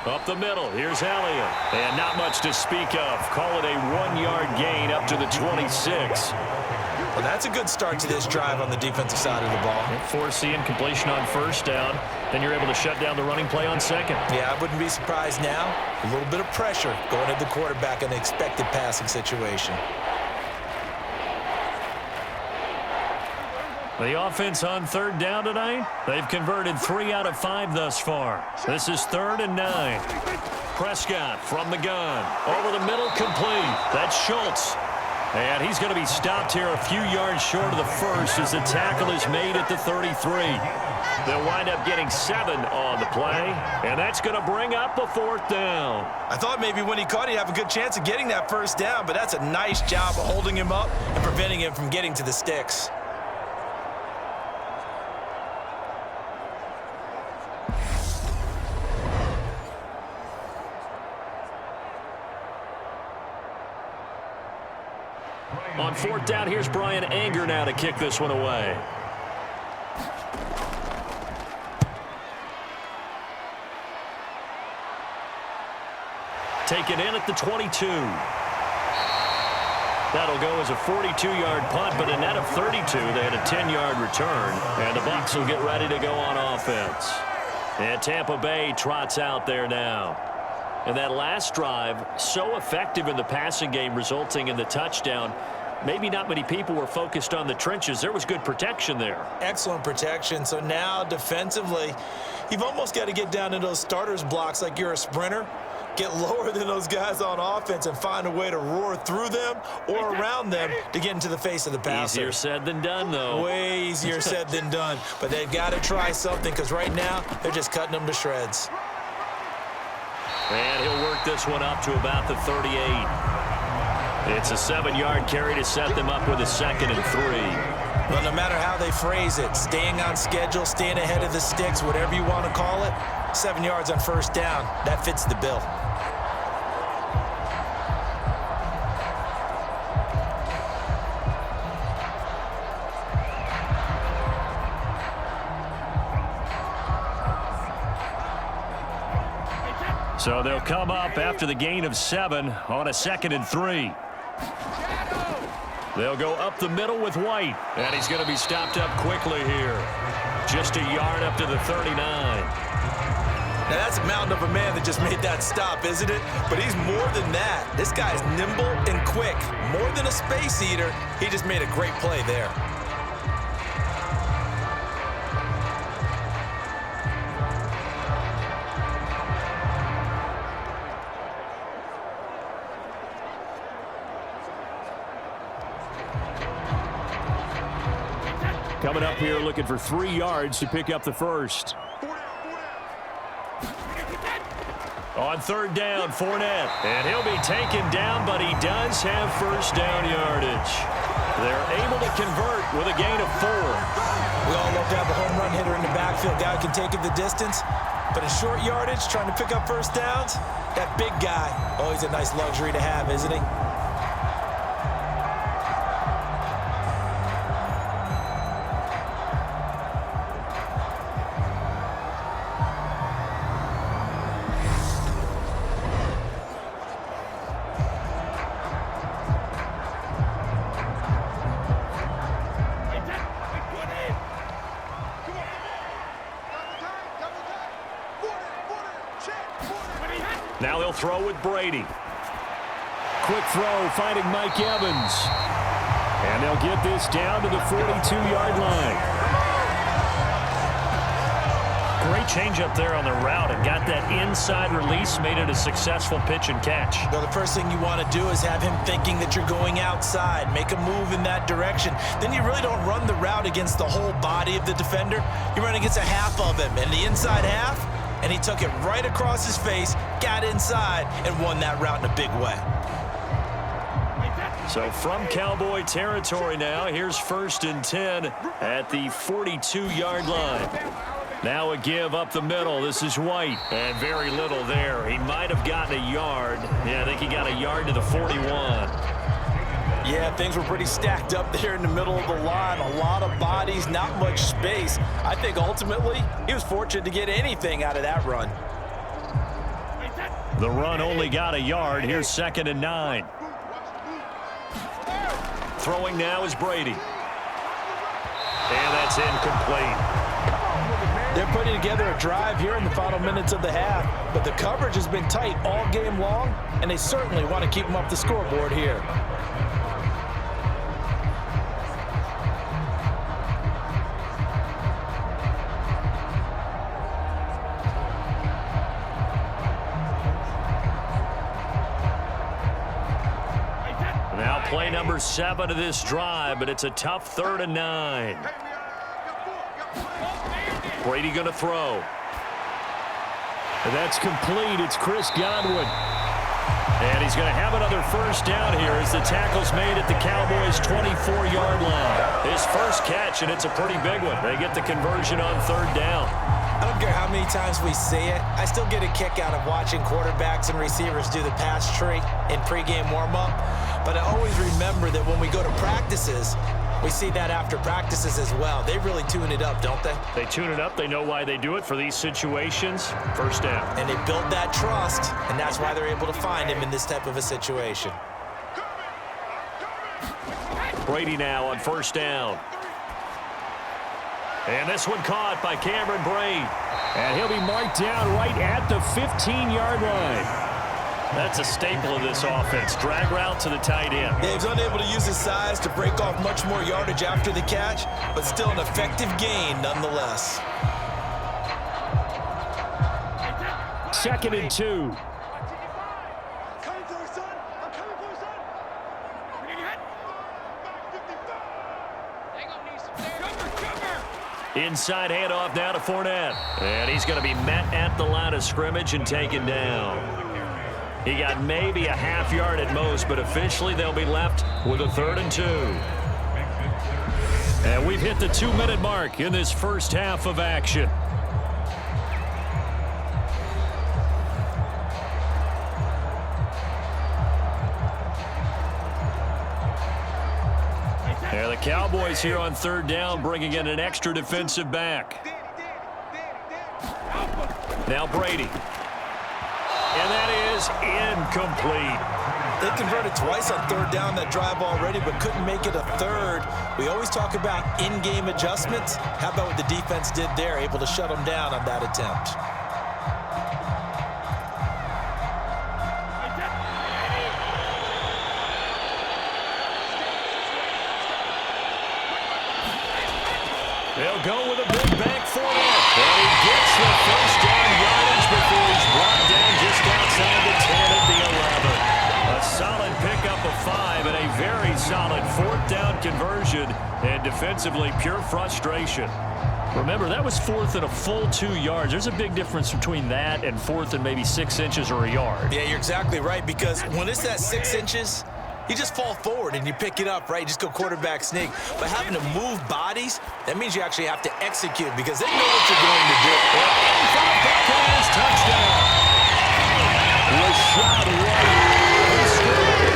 A: Up the middle, here's Elliott. And not much to speak of. Call it a 1-yard gain up to the 26.
B: Well, that's a good start to this drive on the defensive side of the ball.
A: Force the incompletion on first down. Then you're able to shut down the running play on second.
B: Yeah, I wouldn't be surprised now. A little bit of pressure going at the quarterback in an expected passing situation.
A: The offense on 3rd down tonight, they've converted 3 out of 5 thus far. This is 3rd and 9. Prescott from the gun. Over the middle, complete. That's Schultz. And he's going to be stopped here a few yards short of the first as the tackle is made at the 33. They'll wind up getting 7 on the play, and that's going to bring up a 4th down.
B: I thought maybe when he caught it, he'd have a good chance of getting that first down, but that's a nice job of holding him up and preventing him from getting to the sticks.
A: On 4th down, here's Brian Anger now to kick this one away. Taken in at the 22. That'll go as a 42-yard punt, but a net of 32. They had a 10-yard return, and the Bucs will get ready to go on offense. And Tampa Bay trots out there now. And that last drive, so effective in the passing game, resulting in the touchdown. Maybe not many people were focused on the trenches. There was good protection there.
B: Excellent protection. So now defensively, you've almost got to get down to those starters blocks like you're a sprinter. Get lower than those guys on offense and find a way to roar through them or around them to get into the face of the passer.
A: Easier said than done, though.
B: Way easier said than done. But they've got to try something because right now they're just cutting them to shreds.
A: And he'll work this one up to about the 38. It's a 7-yard carry to set them up with a 2nd and 3.
B: Well, no matter how they phrase it, staying on schedule, staying ahead of the sticks, whatever you want to call it, 7 yards on first down, that fits the bill.
A: So they'll come up after the gain of 7 on a 2nd and 3. They'll go up the middle with White, and he's going to be stopped up quickly here. Just a yard up to the 39.
B: Now, that's a mountain of a man that just made that stop, isn't it? But he's more than that. This guy's nimble and quick. More than a space eater, he just made a great play there.
A: Coming up here looking for 3 yards to pick up the first. On third down, Fournette. And he'll be taken down, but he does have first down yardage. They're able to convert with a gain of 4.
B: We all love to have a home run hitter in the backfield. Guy can take it the distance. But in short yardage, trying to pick up first downs, that big guy, always a nice luxury to have, isn't he?
A: Now they'll throw with Brady. Quick throw, finding Mike Evans. And they'll get this down to the 42-yard line. Great change up there on the route and got that inside release, made it a successful pitch and catch.
B: Well, the first thing you want to do is have him thinking that you're going outside, make a move in that direction. Then you really don't run the route against the whole body of the defender. You run against a half of him, and the inside half, and he took it right across his face, got inside, and won that route in a big way.
A: So from Cowboy territory now, here's 1st and 10 at the 42-yard line. Now a give up the middle. This is White. And very little there. He might have gotten a yard. Yeah, I think he got a yard to the 41.
B: Yeah, things were pretty stacked up there in the middle of the line. A lot of bodies, not much space. I think ultimately he was fortunate to get anything out of that run.
A: The run only got a yard. Here's 2nd and 9. Throwing now is Brady. And that's incomplete.
B: They're putting together a drive here in the final minutes of the half, but the coverage has been tight all game long, and they certainly want to keep them up the scoreboard here.
A: Now play number 7 of this drive, but it's a tough 3rd and 9. Brady going to throw. And that's complete. It's Chris Godwin. And he's going to have another first down here as the tackle's made at the Cowboys' 24-yard line. His first catch, and it's a pretty big one. They get the conversion on 3rd down.
B: I don't care how many times we see it. I still get a kick out of watching quarterbacks and receivers do the pass tree in pregame warm-up. But I always remember that when we go to practices, we see that after practices as well. They really tune it up, don't they?
A: They tune it up. They know why they do it for these situations. First down.
B: And they build that trust, and that's why they're able to find him in this type of a situation.
A: Brady now on 1st down. And this one caught by Cameron Brate. And he'll be marked down right at the 15-yard line. That's a staple of this offense. Drag route to the tight end.
B: Yeah, he's unable to use his size to break off much more yardage after the catch, but still an effective gain nonetheless.
A: 2nd and 2. Inside handoff now to Fournette. And he's going to be met at the line of scrimmage and taken down. He got maybe a half yard at most, but officially they'll be left with a 3rd and 2. And we've hit the 2-minute mark in this first half of action. And the Cowboys here on 3rd down, bringing in an extra defensive back. Now Brady. And that is incomplete.
B: They converted twice on 3rd down that drive already, but couldn't make it a 3rd. We always talk about in-game adjustments. How about what the defense did there, able to shut them down on that attempt?
A: They'll go with a big bank for it. And he gets the first down yardage before he's brought down just outside the 10 at the 11. A solid pickup of 5 and a very solid fourth down conversion. And defensively, pure frustration. Remember, that was fourth and a full 2 yards. There's a big difference between that and fourth and maybe 6 inches or a yard.
B: Yeah, you're exactly right, because when it's that 6 inches, you just fall forward and you pick it up, right? You just go quarterback sneak. But having to move bodies, that means you actually have to execute because they know what you're going to do.
A: And for the Buccaneers, touchdown. Rashad White. He scored.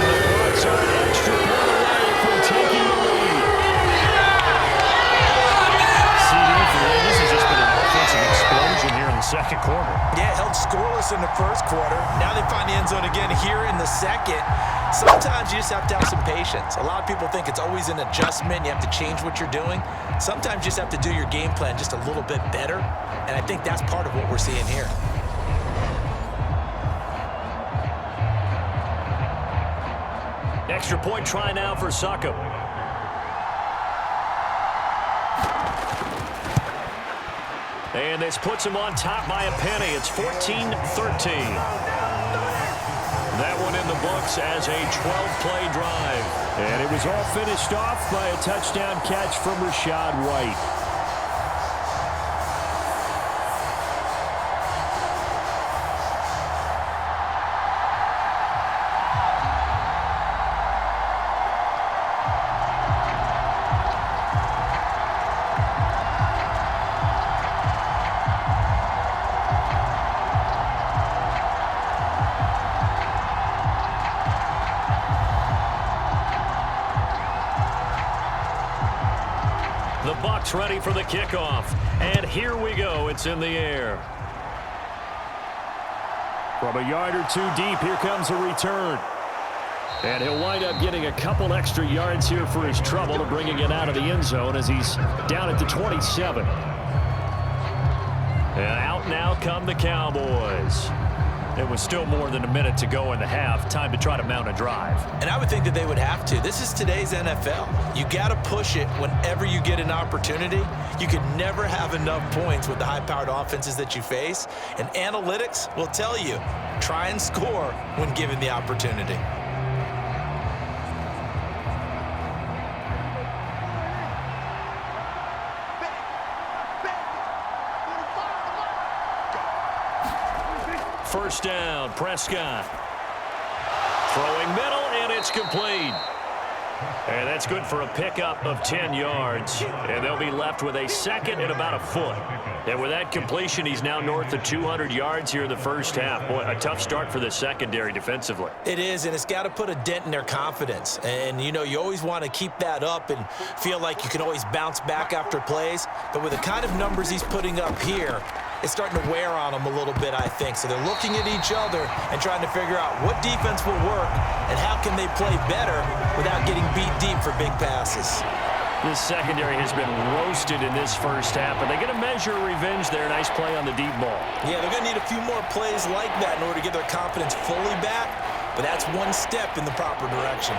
A: And the Bucs are an extra point away from taking the lead. This has just been an offensive explosion here in the second quarter.
B: Yeah, held scoreless in the first quarter. Now they find the end zone again here in the second. Sometimes you just have to have some patience. A lot of people think it's always an adjustment. You have to change what you're doing. Sometimes you just have to do your game plan just a little bit better. And I think that's part of what we're seeing here.
A: Extra point try now for Succop. And this puts him on top by a penny. It's 14-13. That one in the books as a 12-play drive. And it was all finished off by a touchdown catch from Rashad White. The Bucs ready for the kickoff. And here we go. It's in the air. From a yard or two deep, here comes a return. And he'll wind up getting a couple extra yards here for his trouble and bringing it out of the end zone as he's down at the 27. And out now come the Cowboys. It was still more than a minute to go in the half. Time to try to mount a drive.
B: And I would think that they would have to. This is today's NFL. You got to push it whenever you get an opportunity. You can never have enough points with the high-powered offenses that you face. And analytics will tell you, try and score when given the opportunity.
A: First down, Prescott. Throwing middle, and it's complete. And that's good for a pickup of 10 yards. And they'll be left with a second and about a foot. And with that completion, he's now north of 200 yards here in the first half. Boy, a tough start for the secondary defensively.
B: It is, and it's got to put a dent in their confidence. And, you know, you always want to keep that up and feel like you can always bounce back after plays. But with the kind of numbers he's putting up here, it's starting to wear on them a little bit, I think. So they're looking at each other and trying to figure out what defense will work and how can they play better without getting beat deep for big passes.
A: This secondary has been roasted in this first half, but they're going to measure revenge there. Nice play on the deep ball.
B: Yeah, they're going to need a few more plays like that in order to get their confidence fully back, but that's one step in the proper direction.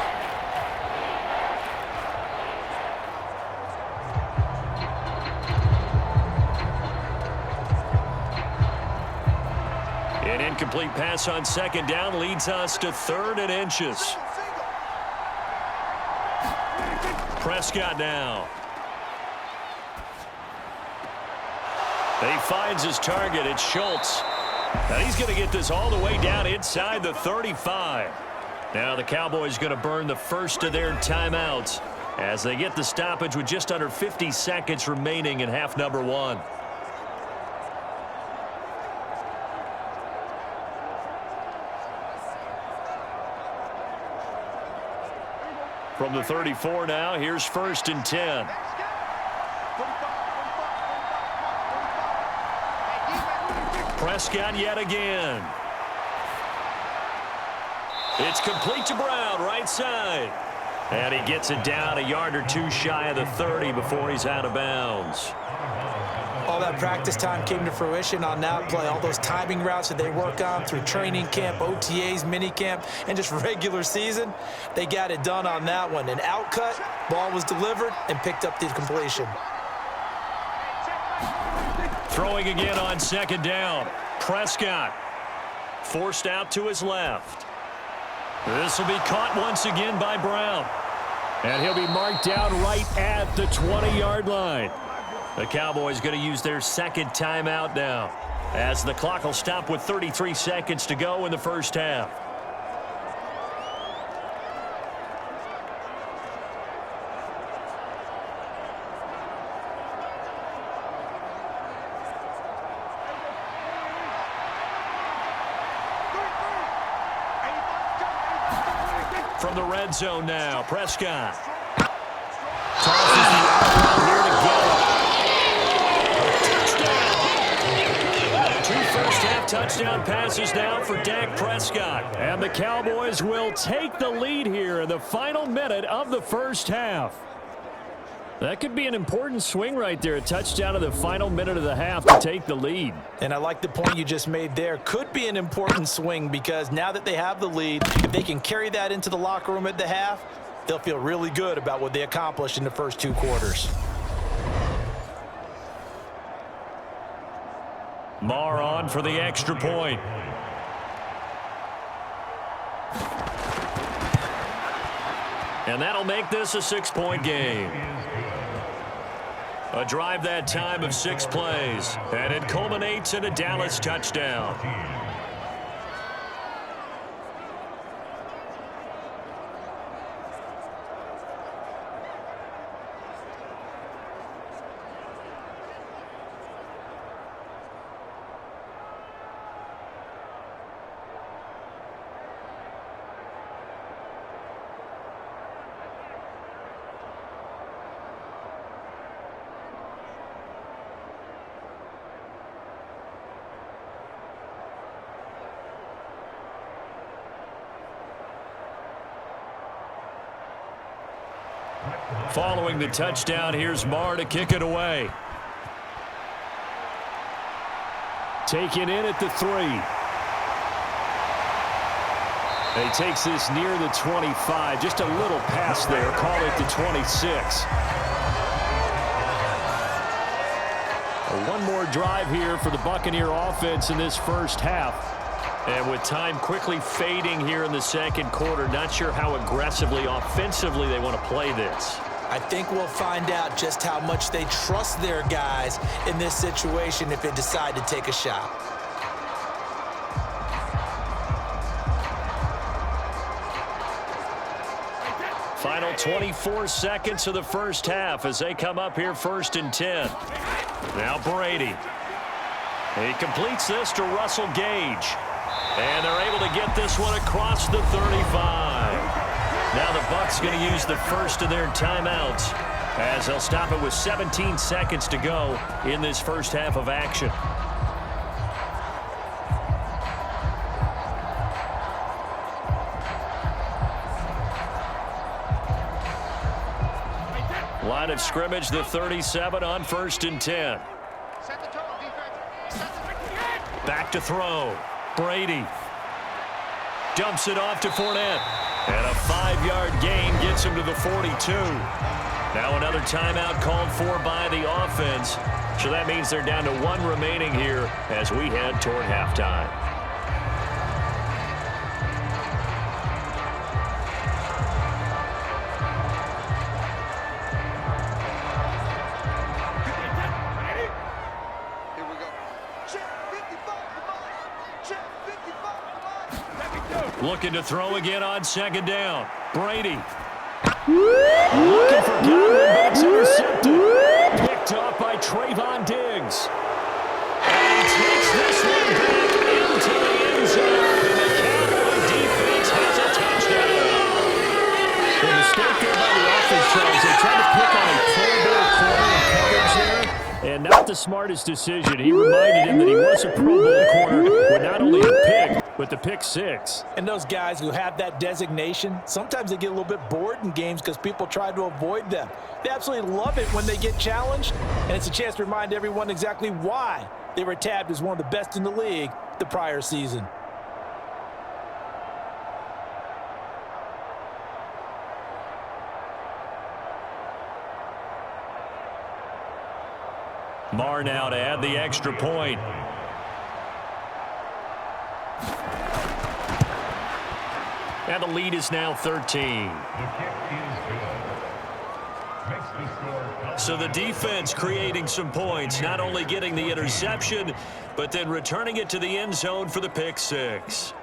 A: An incomplete pass on second down leads us to 3rd and inches. Prescott now. He finds his target. It's Schultz. And he's going to get this all the way down inside the 35. Now the Cowboys going to burn the first of their timeouts as they get the stoppage with just under 50 seconds remaining in half number 1. From the 34 now, here's 1st and 10. Prescott yet again. It's complete to Brown, right side. And he gets it down a yard or two shy of the 30 before he's out of bounds.
B: All that practice time came to fruition on that play. All those timing routes that they work on through training camp, OTAs, minicamp, and just regular season, they got it done on that one. An outcut, ball was delivered, and picked up the completion.
A: Throwing again on second down. Prescott forced out to his left. This will be caught once again by Brown. And he'll be marked down right at the 20-yard line. The Cowboys going to use their second timeout now, as the clock will stop with 33 seconds to go in the first half. From the red zone now, Prescott tosses the out here to Touchdown. 2 first-half touchdown passes now for Dak Prescott. And the Cowboys will take the lead here in the final minute of the first half. That could be an important swing right there. A touchdown in the final minute of the half to take the lead.
B: And I like the point you just made there. Could be an important swing because now that they have the lead, if they can carry that into the locker room at the half, they'll feel really good about what they accomplished in the first 2 quarters.
A: Marr on for the extra point. And that'll make this a 6-point game. A drive that time of 6 plays, and it culminates in a Dallas touchdown. Following the touchdown, here's Marr to kick it away. Taken in at the 3. He takes this near the 25. Just a little pass there. Call it the 26. One more drive here for the Buccaneer offense in this first half. And with time quickly fading here in the second quarter, not sure how aggressively, offensively they want to play this.
B: I think we'll find out just how much they trust their guys in this situation if they decide to take a shot.
A: Final 24 seconds of the first half as they come up here 1st and 10. Now Brady. He completes this to Russell Gage. And they're able to get this one across the 35. Now the Bucs going to use the first of their timeouts as they'll stop it with 17 seconds to go in this first half of action. Line of scrimmage, the 37 on 1st and 10. Back to throw. Brady dumps it off to Fournette. And a 5-yard gain gets him to the 42. Now another timeout called for by the offense. So that means they're down to 1 remaining here as we head toward halftime. Looking to throw again on second down. Brady. Looking for Godwin, but it's intercepted. Picked off by Trayvon Diggs. And he takes this one back into the end zone. And the Cowboy defense has a touchdown. The mistake there by the offense, Charles. They tried to pick on a Pro Bowl corner in coverage there. And not the smartest decision. He reminded him that he was a Pro Bowl corner with not only a pick, with the pick six.
B: And those guys who have that designation, sometimes they get a little bit bored in games because people try to avoid them. They absolutely love it when they get challenged, and it's a chance to remind everyone exactly why they were tabbed as one of the best in the league the prior season.
A: Marr now to add the extra point. And the lead is now 13. So the defense creating some points, not only getting the interception, but then returning it to the end zone for the pick six.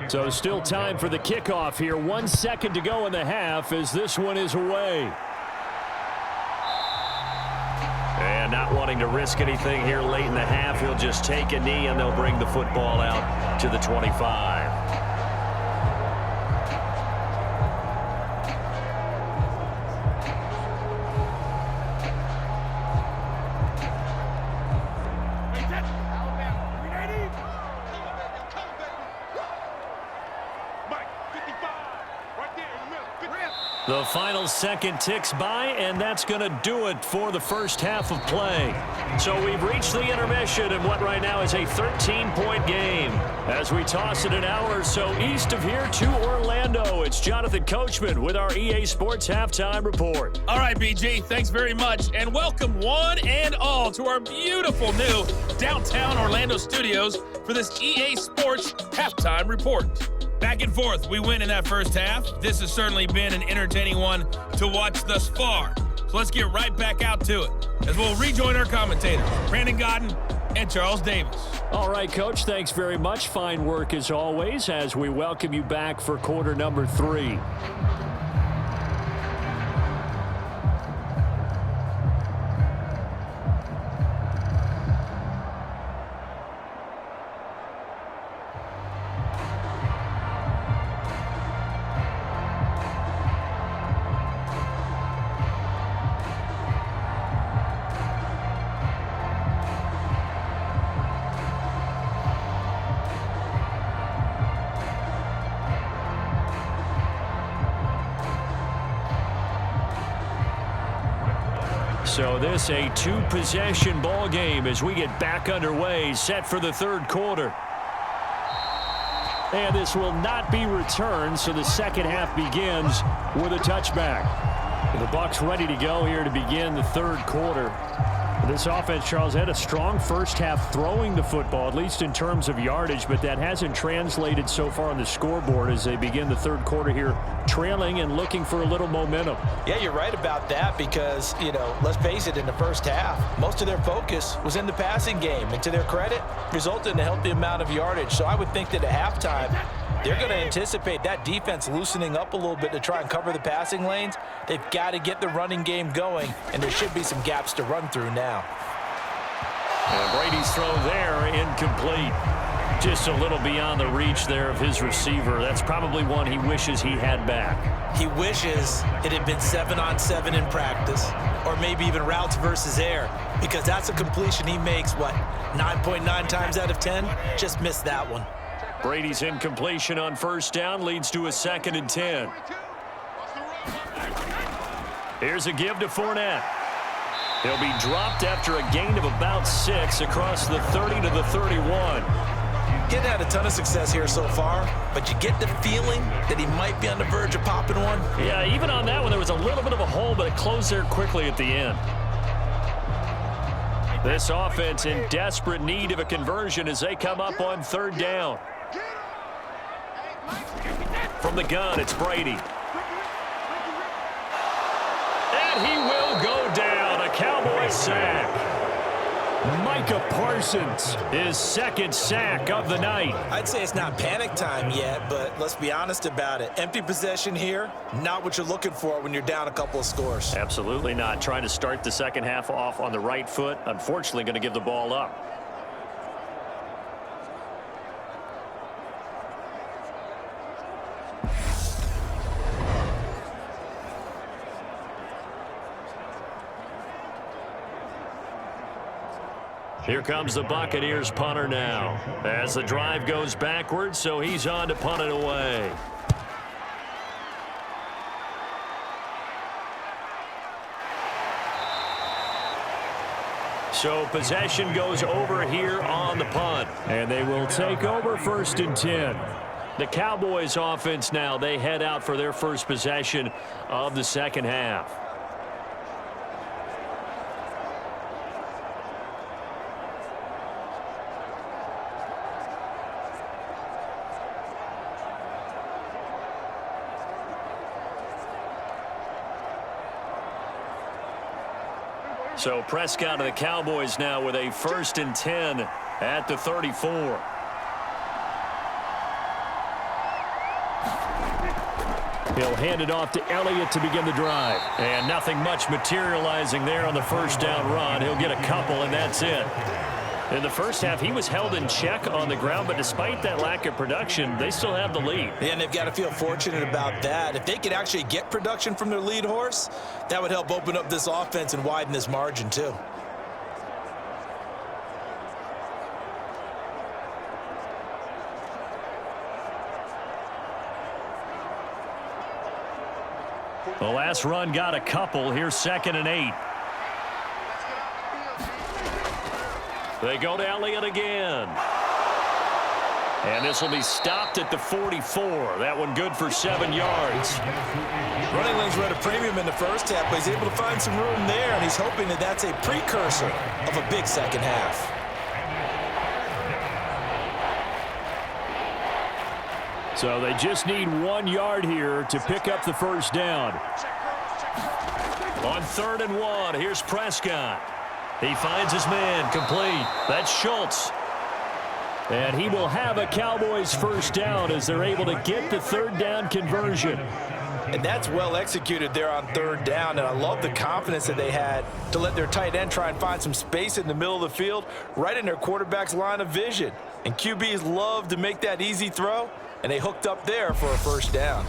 A: So still time for the kickoff here. 1 second to go in the half as this one is away. And not wanting to risk anything here late in the half, he'll just take a knee and they'll bring the football out to the 25. The final second ticks by, and that's going to do it for the first half of play. So we've reached the intermission in what right now is a 13-point game. As we toss it an hour or so east of here to Orlando, it's Jonathan Coachman with our EA Sports Halftime Report.
D: All right, BG, thanks very much, and welcome one and all to our beautiful new downtown Orlando studios for this EA Sports Halftime Report. Back and forth, we win in that first half. This has certainly been an entertaining one to watch thus far. So let's get right back out to it as we'll rejoin our commentators, Brandon Godden and Charles Davis.
A: All right, Coach, thanks very much. Fine work as always as we welcome you back for quarter number 3. So this a 2-possession ball game as we get back underway, set for the third quarter. And this will not be returned, so the second half begins with a touchback. The Bucs ready to go here to begin the third quarter. This offense, Charles, had a strong first half throwing the football, at least in terms of yardage, but that hasn't translated so far on the scoreboard as they begin the third quarter here, trailing and looking for a little momentum.
B: Yeah, you're right about that because, let's face it, in the first half, most of their focus was in the passing game. And to their credit, resulted in a healthy amount of yardage. So I would think that at halftime, they're going to anticipate that defense loosening up a little bit to try and cover the passing lanes. They've got to get the running game going, and there should be some gaps to run through now.
A: And Brady's throw there, incomplete. Just a little beyond the reach there of his receiver. That's probably one he wishes he had back.
B: He wishes it had been 7-on-7 in practice, or maybe even routes versus air, because that's a completion he makes, 9.9 times out of 10? Just missed that one.
A: Brady's incompletion on first down leads to a 2nd and 10. Here's a give to Fournette. He'll be dropped after a gain of about 6 across the 30 to the 31.
B: Getting had a ton of success here so far, but you get the feeling that he might be on the verge of popping one.
A: Yeah, even on that one, there was a little bit of a hole, but it closed there quickly at the end. This offense in desperate need of a conversion as they come up on third down. From the gun, it's Brady. And he will go down. A Cowboys sack. Micah Parsons, his second sack of the night.
B: I'd say it's not panic time yet, but let's be honest about it. Empty possession here, not what you're looking for when you're down a couple of scores.
A: Absolutely not. Trying to start the second half off on the right foot. Unfortunately, going to give the ball up. Here comes the Buccaneers punter now. As the drive goes backwards, so he's on to punt it away. So possession goes over here on the punt. And they will take over 1st and 10. The Cowboys offense now, they head out for their first possession of the second half. So Prescott of the Cowboys now with a 1st and 10 at the 34. He'll hand it off to Elliott to begin the drive. And nothing much materializing there on the first down run. He'll get a couple, and that's it. In the first half, he was held in check on the ground, but despite that lack of production, they still have the lead.
B: And they've got to feel fortunate about that. If they could actually get production from their lead horse, that would help open up this offense and widen this margin too.
A: The last run got a couple. Here's 2nd and 8. They go to Elliott again. And this will be stopped at the 44. That one good for 7 yards.
B: Running lanes were at a premium in the first half, but he's able to find some room there, and he's hoping that that's a precursor of a big second half.
A: So they just need 1 yard here to pick up the first down. On 3rd and 1, here's Prescott. He finds his man, complete. That's Schultz. And he will have a Cowboys first down as they're able to get the 3rd down conversion.
B: And that's well executed there on 3rd down, and I love the confidence that they had to let their tight end try and find some space in the middle of the field, right in their quarterback's line of vision. And QBs love to make that easy throw, and they hooked up there for a first down.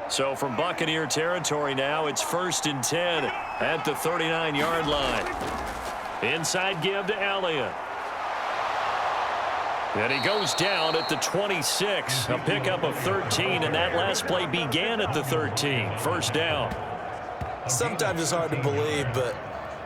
A: So from Buccaneer territory now, it's 1st and 10 at the 39-yard line. Inside give to Elliott. And he goes down at the 26. A pickup of 13, and that last play began at the 13. First down.
B: Sometimes it's hard to believe, but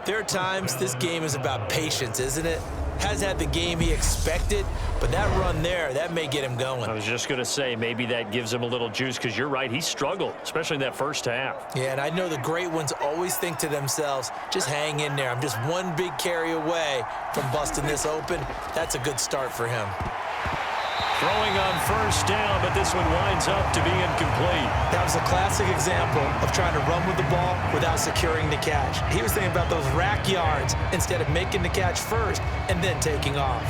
B: there are times this game is about patience, isn't it? Hasn't had the game he expected, but that run there, that may get him going.
A: I was just going to say, maybe that gives him a little juice, because you're right, he struggled, especially in that first half.
B: Yeah, and I know the great ones always think to themselves, just hang in there. I'm just one big carry away from busting this open. That's a good start for him.
A: Throwing on first down, but this one winds up to be incomplete.
B: That was a classic example of trying to run with the ball without securing the catch. He was thinking about those rack yards instead of making the catch first and then taking off.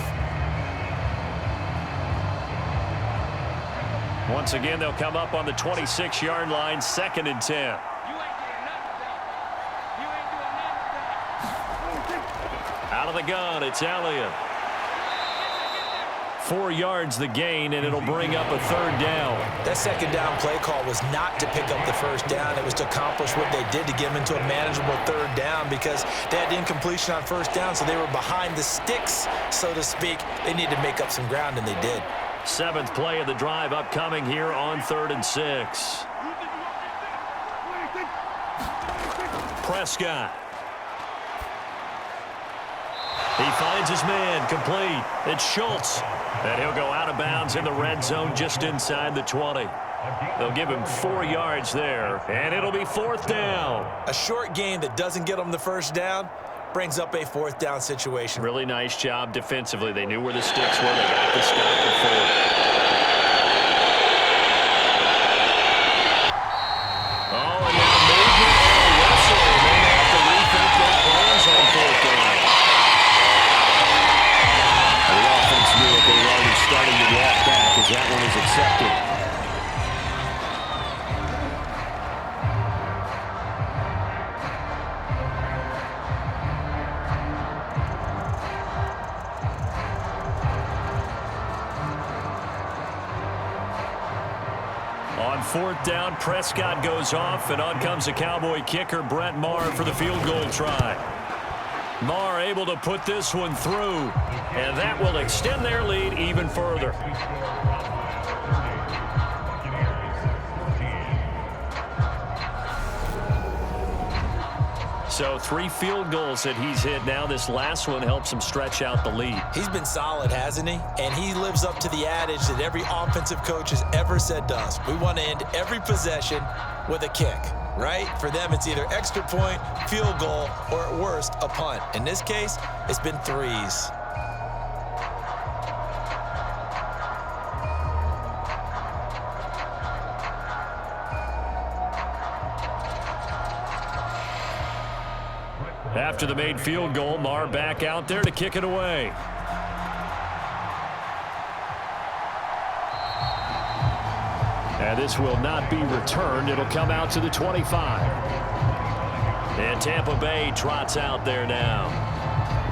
A: Once again, they'll come up on the 26-yard line, 2nd and 10. Out of the gun, it's Elliott. 4 yards the gain, and it'll bring up a 3rd down.
B: That second down play call was not to pick up the first down. It was to accomplish what they did to get them into a manageable 3rd down, because they had incompletion on first down, so they were behind the sticks, so to speak. They needed to make up some ground, and they did.
A: 7th play of the drive upcoming here on 3rd and 6. Prescott. He finds his man, complete. It's Schultz. And he'll go out of bounds in the red zone just inside the 20. They'll give him 4 yards there, and it'll be 4th down.
B: A short game that doesn't get them the first down brings up a 4th down situation.
A: Really nice job defensively. They knew where the sticks were. They got the stop before. 4th down. Prescott goes off, and on comes the Cowboy kicker, Brett Maher, for the field goal try. Maher able to put this one through, and that will extend their lead even further. So 3 field goals that he's hit now. This last one helps him stretch out the lead.
B: He's been solid, hasn't he? And he lives up to the adage that every offensive coach has ever said to us. We want to end every possession with a kick, right? For them, it's either extra point, field goal, or at worst, a punt. In this case, it's been 3s.
A: After the made field goal, Maher back out there to kick it away. And this will not be returned. It'll come out to the 25. And Tampa Bay trots out there now.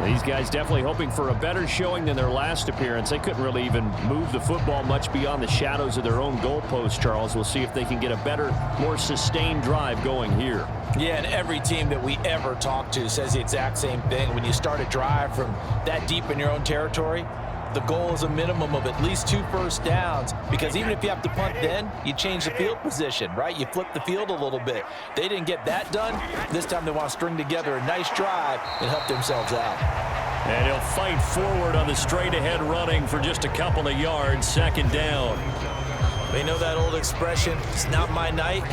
A: These guys definitely hoping for a better showing than their last appearance. They couldn't really even move the football much beyond the shadows of their own goalpost, Charles. We'll see if they can get a better, more sustained drive going here.
B: Yeah, and every team that we ever talk to says the exact same thing. When you start a drive from that deep in your own territory, the goal is a minimum of at least 2 first downs, because even if you have to punt then, you change the field position, right? You flip the field a little bit. They didn't get that done. This time they want to string together a nice drive and help themselves out.
A: And he'll fight forward on the straight-ahead running for just a couple of yards, 2nd down.
B: They know that old expression, it's not my night.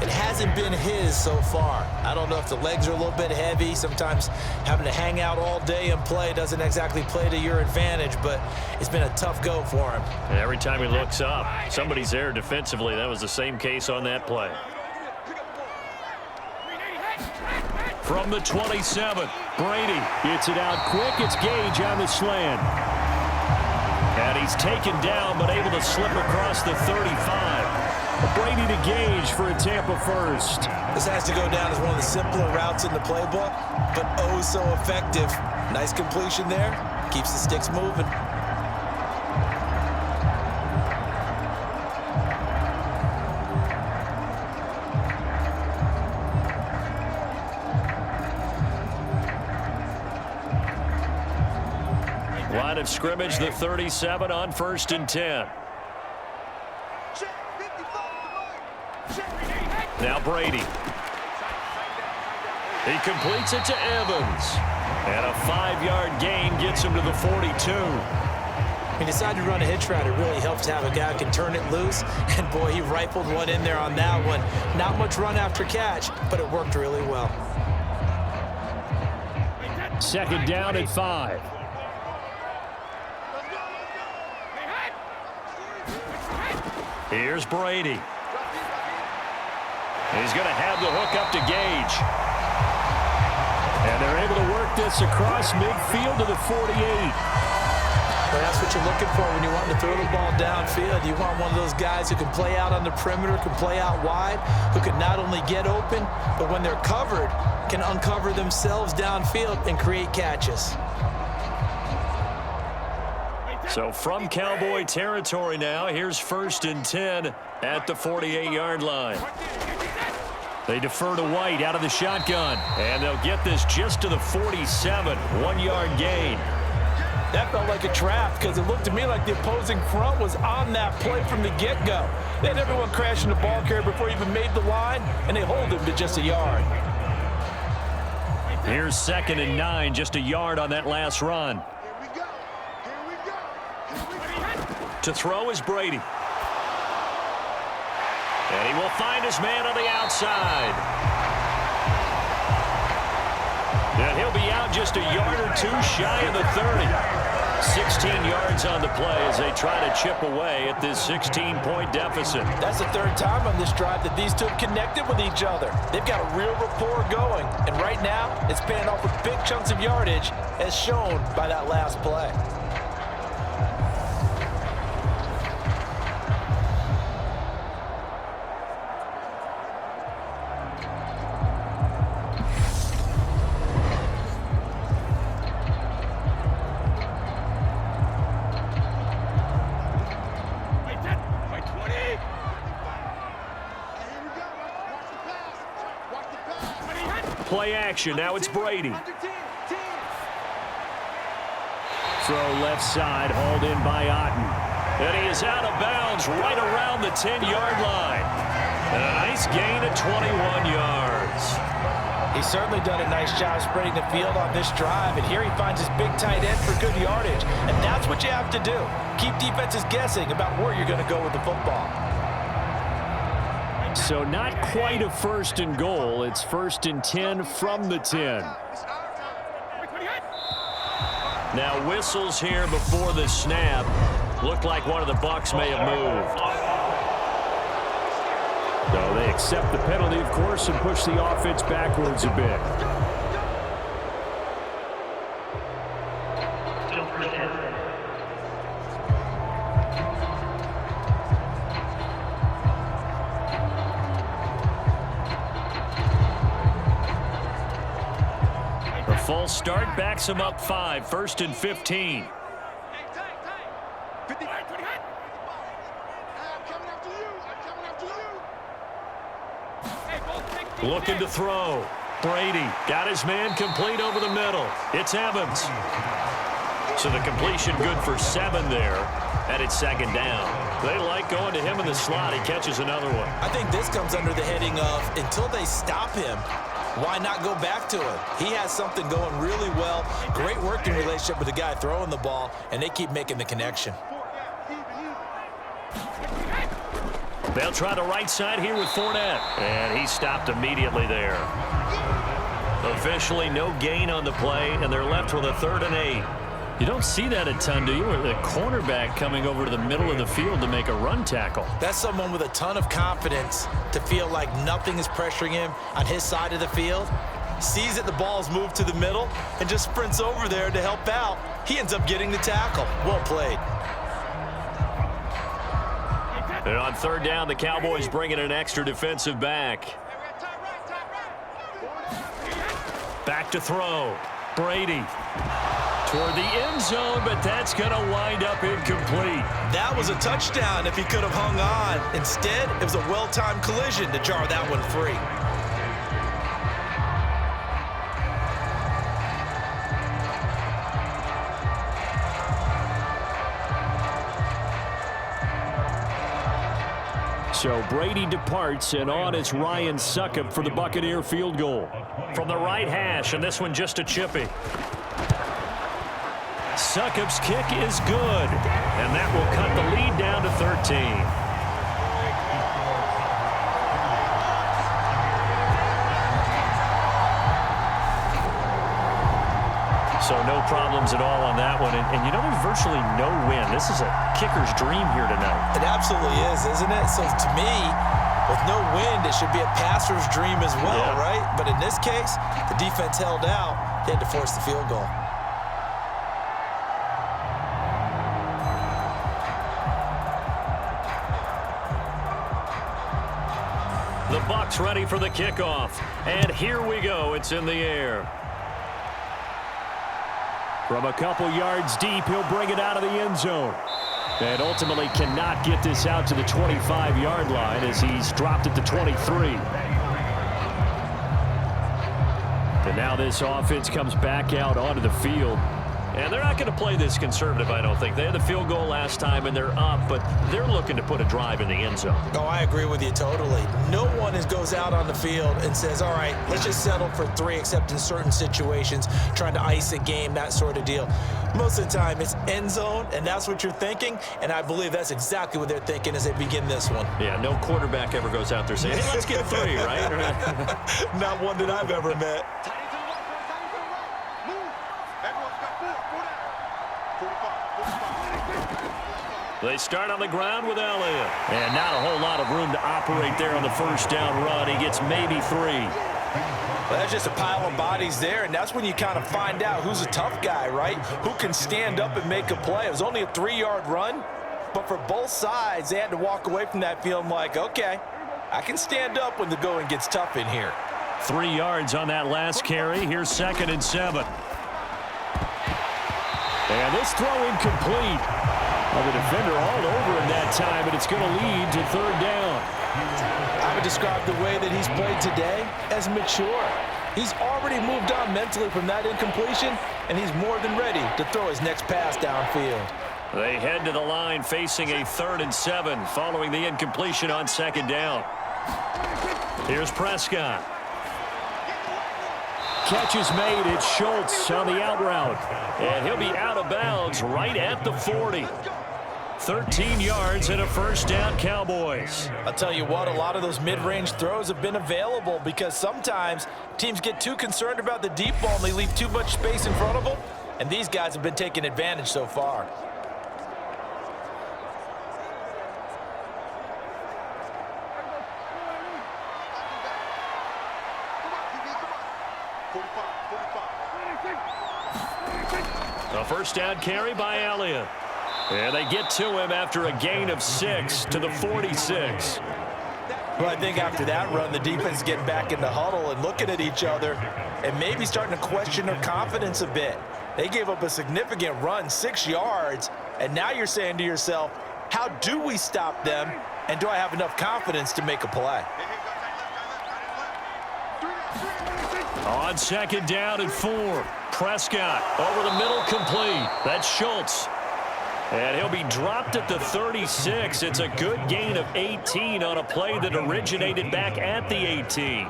B: It hasn't been his so far. I don't know if the legs are a little bit heavy. Sometimes having to hang out all day and play doesn't exactly play to your advantage, but it's been a tough go for him.
A: And every time he looks up, somebody's there defensively. That was the same case on that play. From the 27, Brady gets it out quick. It's Gage on the slant. And he's taken down, but able to slip across the 35. Brady to Gage for a Tampa first.
B: This has to go down as one of the simpler routes in the playbook, but oh so effective. Nice completion there. Keeps the sticks moving.
A: Line of scrimmage, the 37 on 1st and 10. Now Brady. He completes it to Evans. And a 5-yard gain gets him to the 42.
B: When you decide to run a hitch route, it really helps to have a guy who can turn it loose. And boy, he rifled one in there on that one. Not much run after catch, but it worked really well.
A: 2nd down at 5. Here's Brady. He's going to have the hook up to Gage. And they're able to work this across midfield to the 48.
B: Well, that's what you're looking for when you want to throw the ball downfield. You want one of those guys who can play out on the perimeter, can play out wide, who can not only get open, but when they're covered, can uncover themselves downfield and create catches.
A: So from Cowboy territory now, here's 1st and 10 at the 48-yard line. They defer to White out of the shotgun, and they'll get this just to the 47, 1-yard gain.
B: That felt like a trap because it looked to me like the opposing front was on that play from the get-go. They had everyone crashing the ball carrier before he even made the line, and they hold him to just a yard.
A: Here's 2nd and 9, just a yard on that last run. To throw is Brady. And he will find his man on the outside. And he'll be out just a yard or 2 shy of the 30. 16 yards on the play as they try to chip away at this 16-point deficit.
B: That's the 3rd time on this drive that these two have connected with each other. They've got a real rapport going. And right now, it's paying off with big chunks of yardage, as shown by that last play.
A: play action. Now it's Brady. Throw left side, hauled in by Otten. And he is out of bounds right around the 10-yard line. And a nice gain of 21 yards.
B: He's certainly done a nice job spreading the field on this drive, and here he finds his big tight end for good yardage. And that's what you have to do. Keep defenses guessing about where you're going to go with the football.
A: So not quite a 1st and goal. It's 1st and 10 from the 10. Now whistles here before the snap. Looked like one of the Bucs may have moved. So they accept the penalty, of course, and push the offense backwards a bit. A false start backs him up 5, 1st and 15. Looking to throw. Brady got his man complete over the middle. It's Evans. So the completion good for 7 there. And it's 2nd down. They like going to him in the slot. He catches another one.
B: I think this comes under the heading of until they stop him, why not go back to him? He has something going really well. Great working relationship with the guy throwing the ball, and they keep making the connection.
A: They'll try the right side here with Fournette. And he stopped immediately there. Officially no gain on the play, and they're left with a 3rd and 8. You don't see that a ton, do you? Or the cornerback coming over to the middle of the field to make a run tackle.
B: That's someone with a ton of confidence to feel like nothing is pressuring him on his side of the field. Sees that the ball's moved to the middle and just sprints over there to help out. He ends up getting the tackle. Well played.
A: And on 3rd down, the Cowboys bring in an extra defensive back. Back to throw. Brady toward the end zone, but that's going to wind up incomplete.
B: That was a touchdown if he could have hung on. Instead, it was a well-timed collision to jar that one free.
A: So Brady departs, and on is Ryan Succop for the Buccaneer field goal. From the right hash, and this one just a chippy. Succop's kick is good, and that will cut the lead down to 13. So no problems at all on that one. And you know, there's virtually no wind. This is a kicker's dream here tonight.
B: It absolutely is, isn't it? So to me, with no wind, it should be a passer's dream as well,
A: yeah.
B: Right? But in this case, the defense held out. They had to force the field goal.
A: The Bucs ready for the kickoff. And here we go. It's in the air. From a couple yards deep, he'll bring it out of the end zone. And ultimately cannot get this out to the 25-yard line as he's dropped it to 23. And now this offense comes back out onto the field. And they're not going to play this conservative, I don't think. They had the field goal last time, and they're up, but they're looking to put a drive in the end zone.
B: Oh, I agree with you totally. No one goes out on the field and says, all right, let's just settle for 3, except in certain situations, trying to ice a game, that sort of deal. Most of the time, it's end zone, and that's what you're thinking, and I believe that's exactly what they're thinking as they begin this one.
A: Yeah, no quarterback ever goes out there saying, hey, let's get 3, right?
B: Not one that I've ever met.
A: They start on the ground with Elliott. And not a whole lot of room to operate there on the 1st down run. He gets maybe 3.
B: Well, that's just a pile of bodies there, and that's when you kind of find out who's a tough guy, right? Who can stand up and make a play. It was only a 3-yard run, but for both sides, they had to walk away from that feeling like, okay, I can stand up when the going gets tough in here.
A: 3 yards on that last carry. Here's 2nd and 7. And this throw incomplete. Well, the defender all over him that time, and it's going to lead to 3rd down.
B: I would describe the way that he's played today as mature. He's already moved on mentally from that incompletion, and he's more than ready to throw his next pass downfield.
A: They head to the line facing a 3rd and 7 following the incompletion on 2nd down. Here's Prescott. Catch is made. It's Schultz on the out route. And he'll be out of bounds right at the 40. 13 yards and a 1st down, Cowboys.
B: I'll tell you what, a lot of those mid-range throws have been available because sometimes teams get too concerned about the deep ball and they leave too much space in front of them. And these guys have been taking advantage so far.
A: A 1st down carry by Elliott. And they get to him after a gain of 6 to the 46.
B: Well, I think after that run, the defense getting back in the huddle and looking at each other and maybe starting to question their confidence a bit. They gave up a significant run, 6 yards, and now you're saying to yourself, how do we stop them, and do I have enough confidence to make a play?
A: On 2nd down and 4, Prescott over the middle, complete. That's Schultz. And he'll be dropped at the 36. It's a good gain of 18 on a play that originated back at the 18.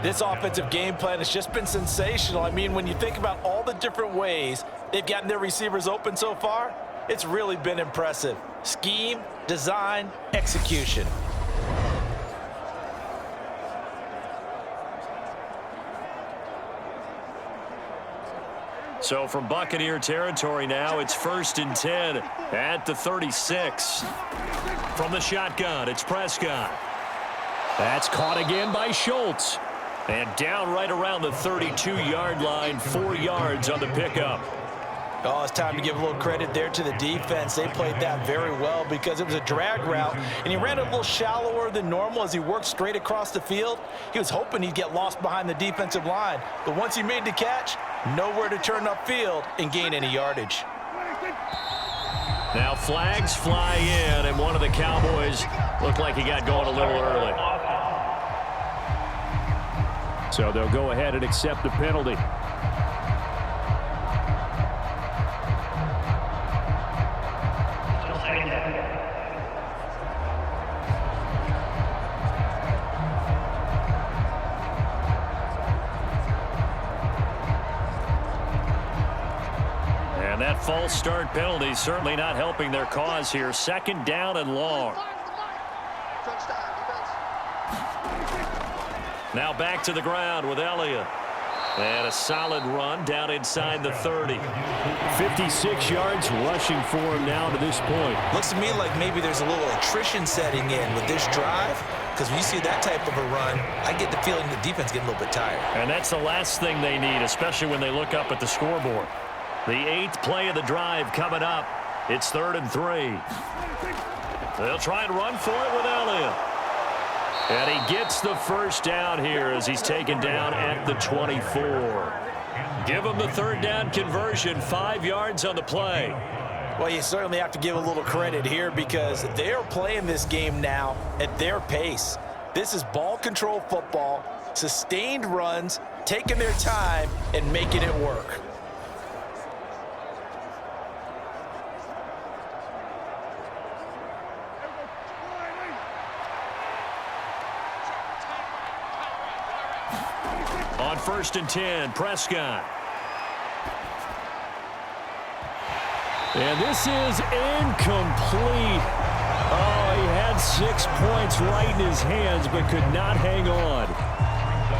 B: This offensive game plan has just been sensational. I mean, when you think about all the different ways they've gotten their receivers open so far, it's really been impressive. Scheme, design, execution.
A: So from Buccaneer territory now, it's 1st and 10 at the 36. From the shotgun, it's Prescott. That's caught again by Schultz. And down right around the 32-yard line, 4 yards on the pickup.
B: Oh, it's time to give a little credit there to the defense. They played that very well because it was a drag route, and he ran it a little shallower than normal as he worked straight across the field. He was hoping he'd get lost behind the defensive line, but once he made the catch, nowhere to turn upfield and gain any yardage.
A: Now flags fly in, and one of the Cowboys looked like he got going a little early. So they'll go ahead and accept the penalty. And that false start penalty certainly not helping their cause here. 2nd down and long. Now back to the ground with Elliott. And a solid run down inside the 30. 56 yards rushing for him now to this point.
B: Looks to me like maybe there's a little attrition setting in with this drive, because when you see that type of a run, I get the feeling the defense getting a little bit tired.
A: And that's the last thing they need, especially when they look up at the scoreboard. The 8th play of the drive coming up. It's 3rd and 3. They'll try and run for it with Elliott. And he gets the 1st down here as he's taken down at the 24. Give him the 3rd down conversion, 5 yards on the play.
B: Well, you certainly have to give a little credit here because they're playing this game now at their pace. This is ball control football, sustained runs, taking their time and making it work.
A: On 1st and 10, Prescott. And this is incomplete. Oh, he had 6 points right in his hands, but could not hang on.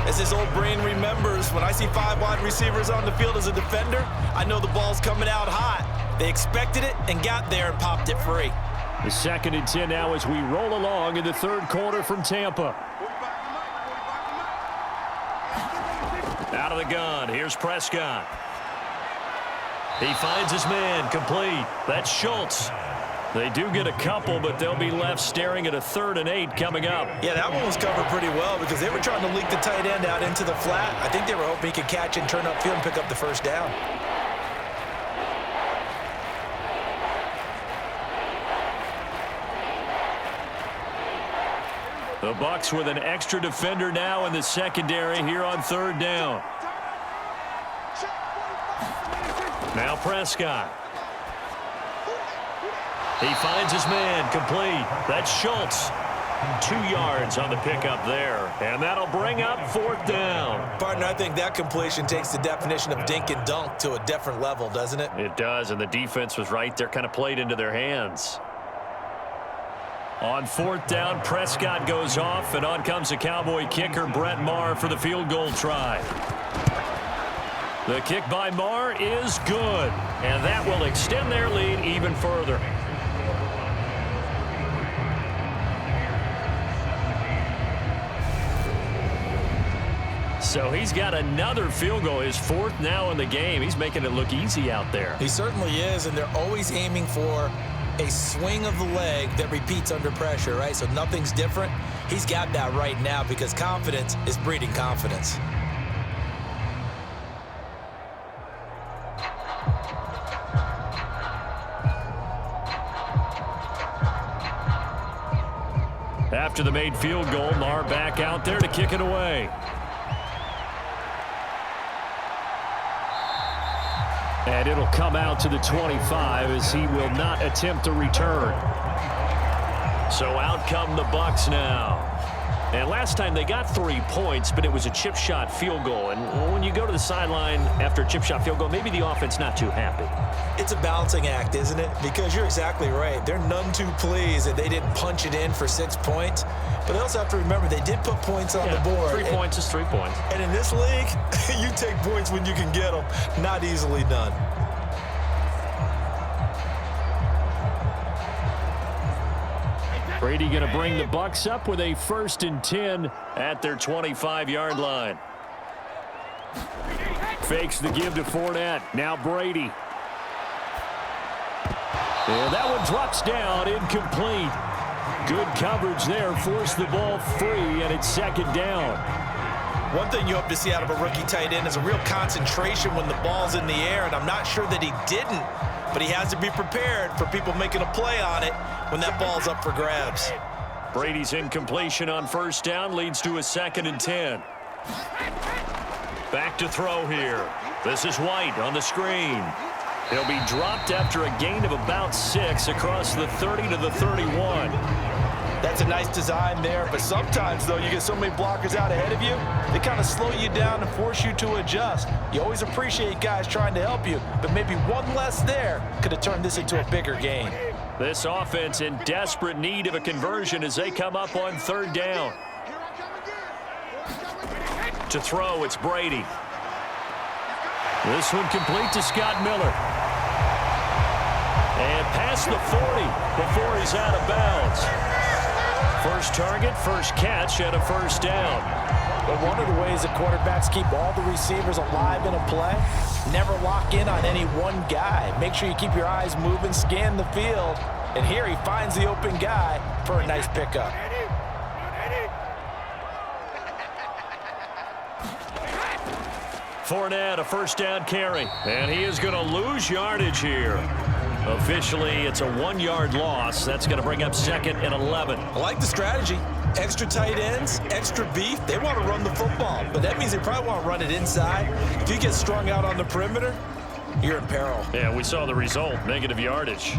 B: As his old brain remembers, when I see 5 wide receivers on the field as a defender, I know the ball's coming out hot. They expected it and got there and popped it free.
A: The 2nd and 10 now as we roll along in the 3rd quarter from Tampa. Out of the gun, here's Prescott. He finds his man, complete. That's Schultz. They do get a couple, but they'll be left staring at a 3rd and 8 coming up.
B: Yeah, that one was covered pretty well because they were trying to leak the tight end out into the flat. I think they were hoping he could catch and turn upfield and pick up the 1st down.
A: The Bucs with an extra defender now in the secondary here on third down. Now Prescott. He finds his man, complete. That's Schultz. 2 yards on the pickup there. And that'll bring up fourth down.
B: Partner, I think that completion takes the definition of dink and dunk to a different level, doesn't it?
A: It does, and the defense was right there, kind of played into their hands. On fourth down, Prescott goes off, and on comes the Cowboy kicker, Brett Maher, for the field goal try. The kick by Maher is good, and that will extend their lead even further. So he's got another field goal, his fourth now in the game. He's making it look easy out there.
B: He certainly is, and they're always aiming for a swing of the leg that repeats under pressure, right? So nothing's different. He's got that right now because confidence is breeding confidence.
A: After the made field goal, Maher back out there to kick it away. And it'll come out to the 25 as he will not attempt to return. So out come the Bucs now. And last time they got 3 points, but it was a chip shot field goal. And when you go to the sideline after a chip shot field goal, maybe the offense not too happy.
B: It's a balancing act, isn't it? Because you're exactly right. They're none too pleased that they didn't punch it in for 6 points. But they also have to remember they did put points on the board.
A: 3 points is 3 points.
B: And in this league, you take points when you can get them. Not easily done.
A: Brady going to bring the Bucs up with a 1st and 10 at their 25-yard line. Fakes the give to Fournette. Now Brady. And that one drops down, incomplete. Good coverage there, forced the ball free, and it's 2nd down.
B: One thing you hope to see out of a rookie tight end is a real concentration when the ball's in the air, and I'm not sure that he didn't, but he has to be prepared for people making a play on it when that ball's up for grabs.
A: Brady's incompletion on 1st down leads to a 2nd and 10. Back to throw here. This is White on the screen. He'll be dropped after a gain of about 6 across the 30 to the 31.
B: That's a nice design there, but sometimes, though, you get so many blockers out ahead of you, they kind of slow you down and force you to adjust. You always appreciate guys trying to help you, but maybe one less there could have turned this into a bigger gain.
A: This offense in desperate need of a conversion as they come up on 3rd down. To throw, it's Brady. This one complete to Scott Miller. And past the 40 before he's out of bounds. First target, first catch, and a 1st down.
B: But one of the ways that quarterbacks keep all the receivers alive in a play, never lock in on any one guy. Make sure you keep your eyes moving, scan the field, and here he finds the open guy for a nice pickup.
A: Fournette, a 1st down carry, and he is going to lose yardage here. Officially, it's a 1-yard loss. That's going to bring up 2nd and 11.
B: I like the strategy. Extra tight ends, extra beef. They want to run the football, but that means they probably want to run it inside. If you get strung out on the perimeter, you're in peril.
A: Yeah, we saw the result, negative yardage.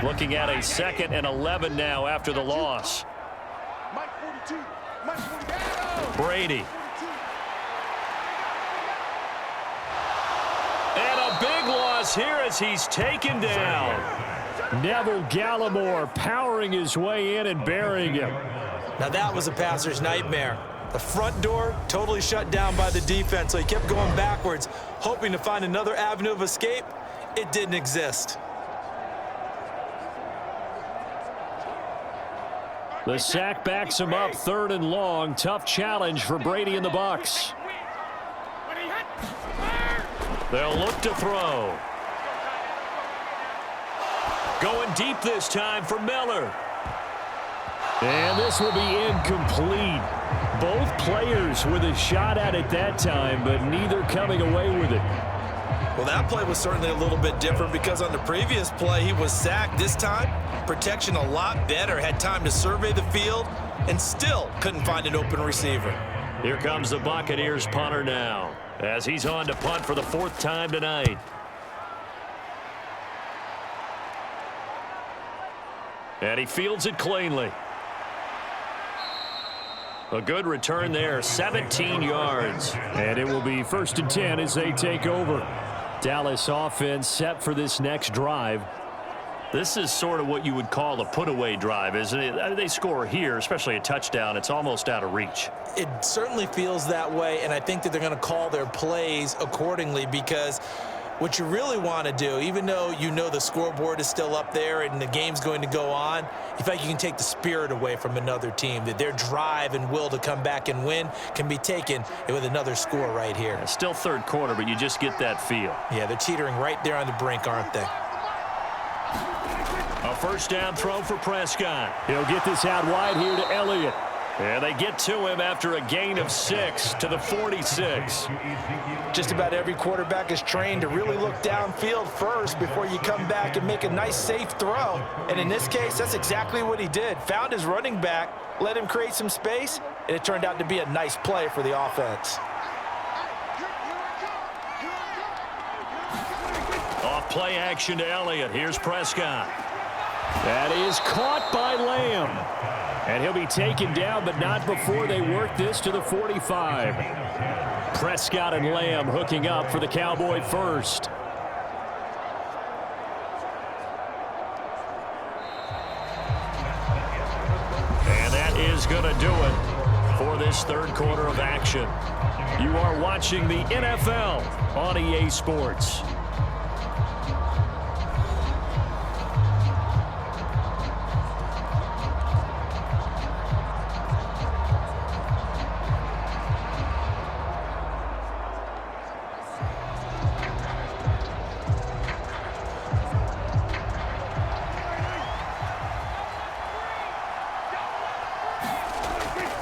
A: Looking at a 2nd and 11 now after the loss. Brady. And a big loss here as he's taken down. Neville Gallimore powering his way in and burying him.
B: Now that was a passer's nightmare. The front door totally shut down by the defense, so he kept going backwards, hoping to find another avenue of escape. It didn't exist.
A: The sack backs him up, 3rd and long. Tough challenge for Brady and the Bucs. They'll look to throw. Going deep this time for Miller. And this will be incomplete. Both players with a shot at it that time, but neither coming away with it.
B: Well, that play was certainly a little bit different because on the previous play, he was sacked. This time, protection a lot better. Had time to survey the field and still couldn't find an open receiver.
A: Here comes the Buccaneers punter now as he's on to punt for the 4th time tonight. And he fields it cleanly. A good return there, 17 yards. And it will be 1st and 10 as they take over. Dallas offense set for this next drive. This is sort of what you would call a put-away drive, isn't it? They score here, especially a touchdown. It's almost out of reach.
B: It certainly feels that way, and I think that they're going to call their plays accordingly because what you really want to do, even though you know the scoreboard is still up there and the game's going to go on, you feel like you can take the spirit away from another team, that their drive and will to come back and win can be taken with another score right here.
A: Yeah, still 3rd quarter, but you just get that feel.
B: Yeah, they're teetering right there on the brink, aren't they?
A: A 1st down throw for Prescott. He'll get this out wide here to Elliott. And they get to him after a gain of 6 to the 46.
B: Just about every quarterback is trained to really look downfield first before you come back and make a nice, safe throw. And in this case, that's exactly what he did. Found his running back, let him create some space, and it turned out to be a nice play for the offense.
A: Off play action to Elliott. Here's Prescott. That is caught by Lamb. And he'll be taken down, but not before they work this to the 45. Prescott and Lamb hooking up for the Cowboy 1st. And that is going to do it for this 3rd quarter of action. You are watching the NFL on EA Sports.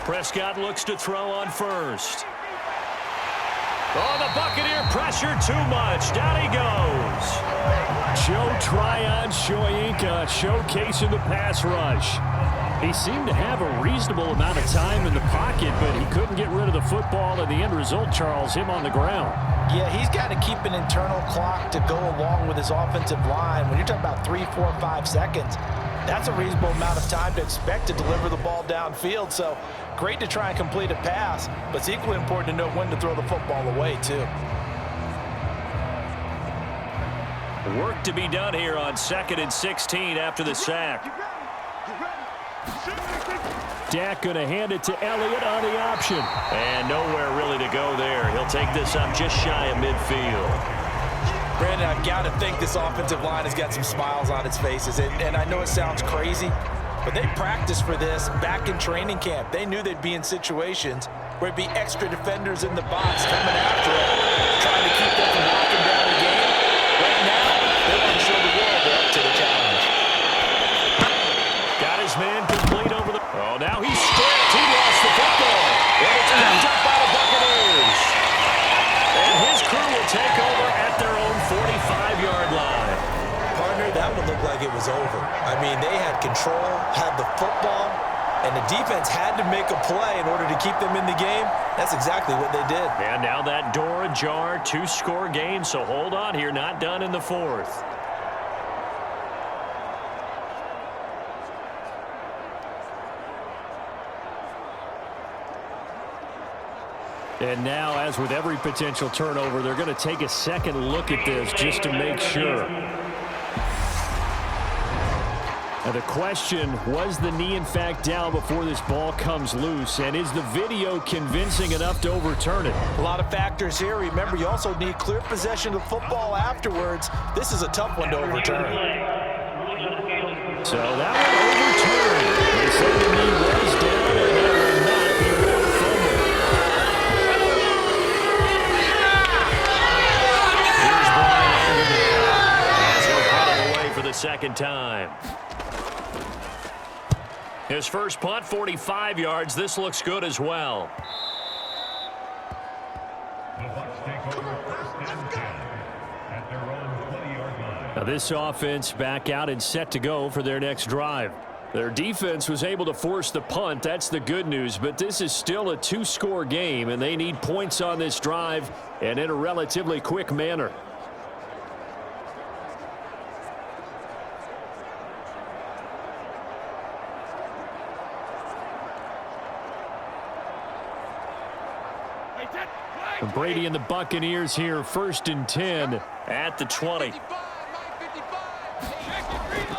A: Prescott looks to throw on 1st. Oh, the Buccaneer pressure too much. Down he goes. Joe Tryon-Shoyinka showcasing the pass rush. He seemed to have a reasonable amount of time in the pocket, but he couldn't get rid of the football, and the end result, Charles, him on the ground.
B: Yeah, he's got to keep an internal clock to go along with his offensive line. When you're talking about 3, 4, 5 seconds, that's a reasonable amount of time to expect to deliver the ball downfield. So great to try and complete a pass, but it's equally important to know when to throw the football away, too.
A: Work to be done here on 2nd and 16 after the sack. Dak going to hand it to Elliott on the option. And nowhere really to go there. He'll take this up just shy of midfield.
B: Brandon, I've got to think this offensive line has got some smiles on its faces. And I know it sounds crazy, but they practiced for this back in training camp. They knew they'd be in situations where it'd be extra defenders in the box coming after it, trying to keep them from locking down the game. Right now, they want to show the world they're up to the challenge.
A: Got his man complete over the... Oh, now he's stripped. He lost the football. And it's picked up by the Buccaneers. And his crew will take over at their own 45-yard line.
B: Partner, that would look like it was over. I mean, they had control, had the football, and the defense had to make a play in order to keep them in the game. That's exactly what they did.
A: And now that door ajar, 2-score game, so hold on here, not done in the 4th. And now, as with every potential turnover, they're going to take a second look at this just to make sure. Now the question, was the knee in fact down before this ball comes loose? And is the video convincing enough to overturn it?
B: A lot of factors here. Remember, you also need clear possession of football afterwards. This is a tough one to overturn.
A: So that one overturned. They say the knee was down and that will not be ruled a fumble. Here's Brian as he'll put it away for the 2nd time. His first punt, 45 yards. This looks good as well.
E: The Bucs take over first and 10 at their own 20-yard line.
A: Now this offense back out and set to go for their next drive. Their defense was able to force the punt. That's the good news, but this is still a two-score game, and they need points on this drive and in a relatively quick manner. Brady and the Buccaneers here, first and 10 at the 20.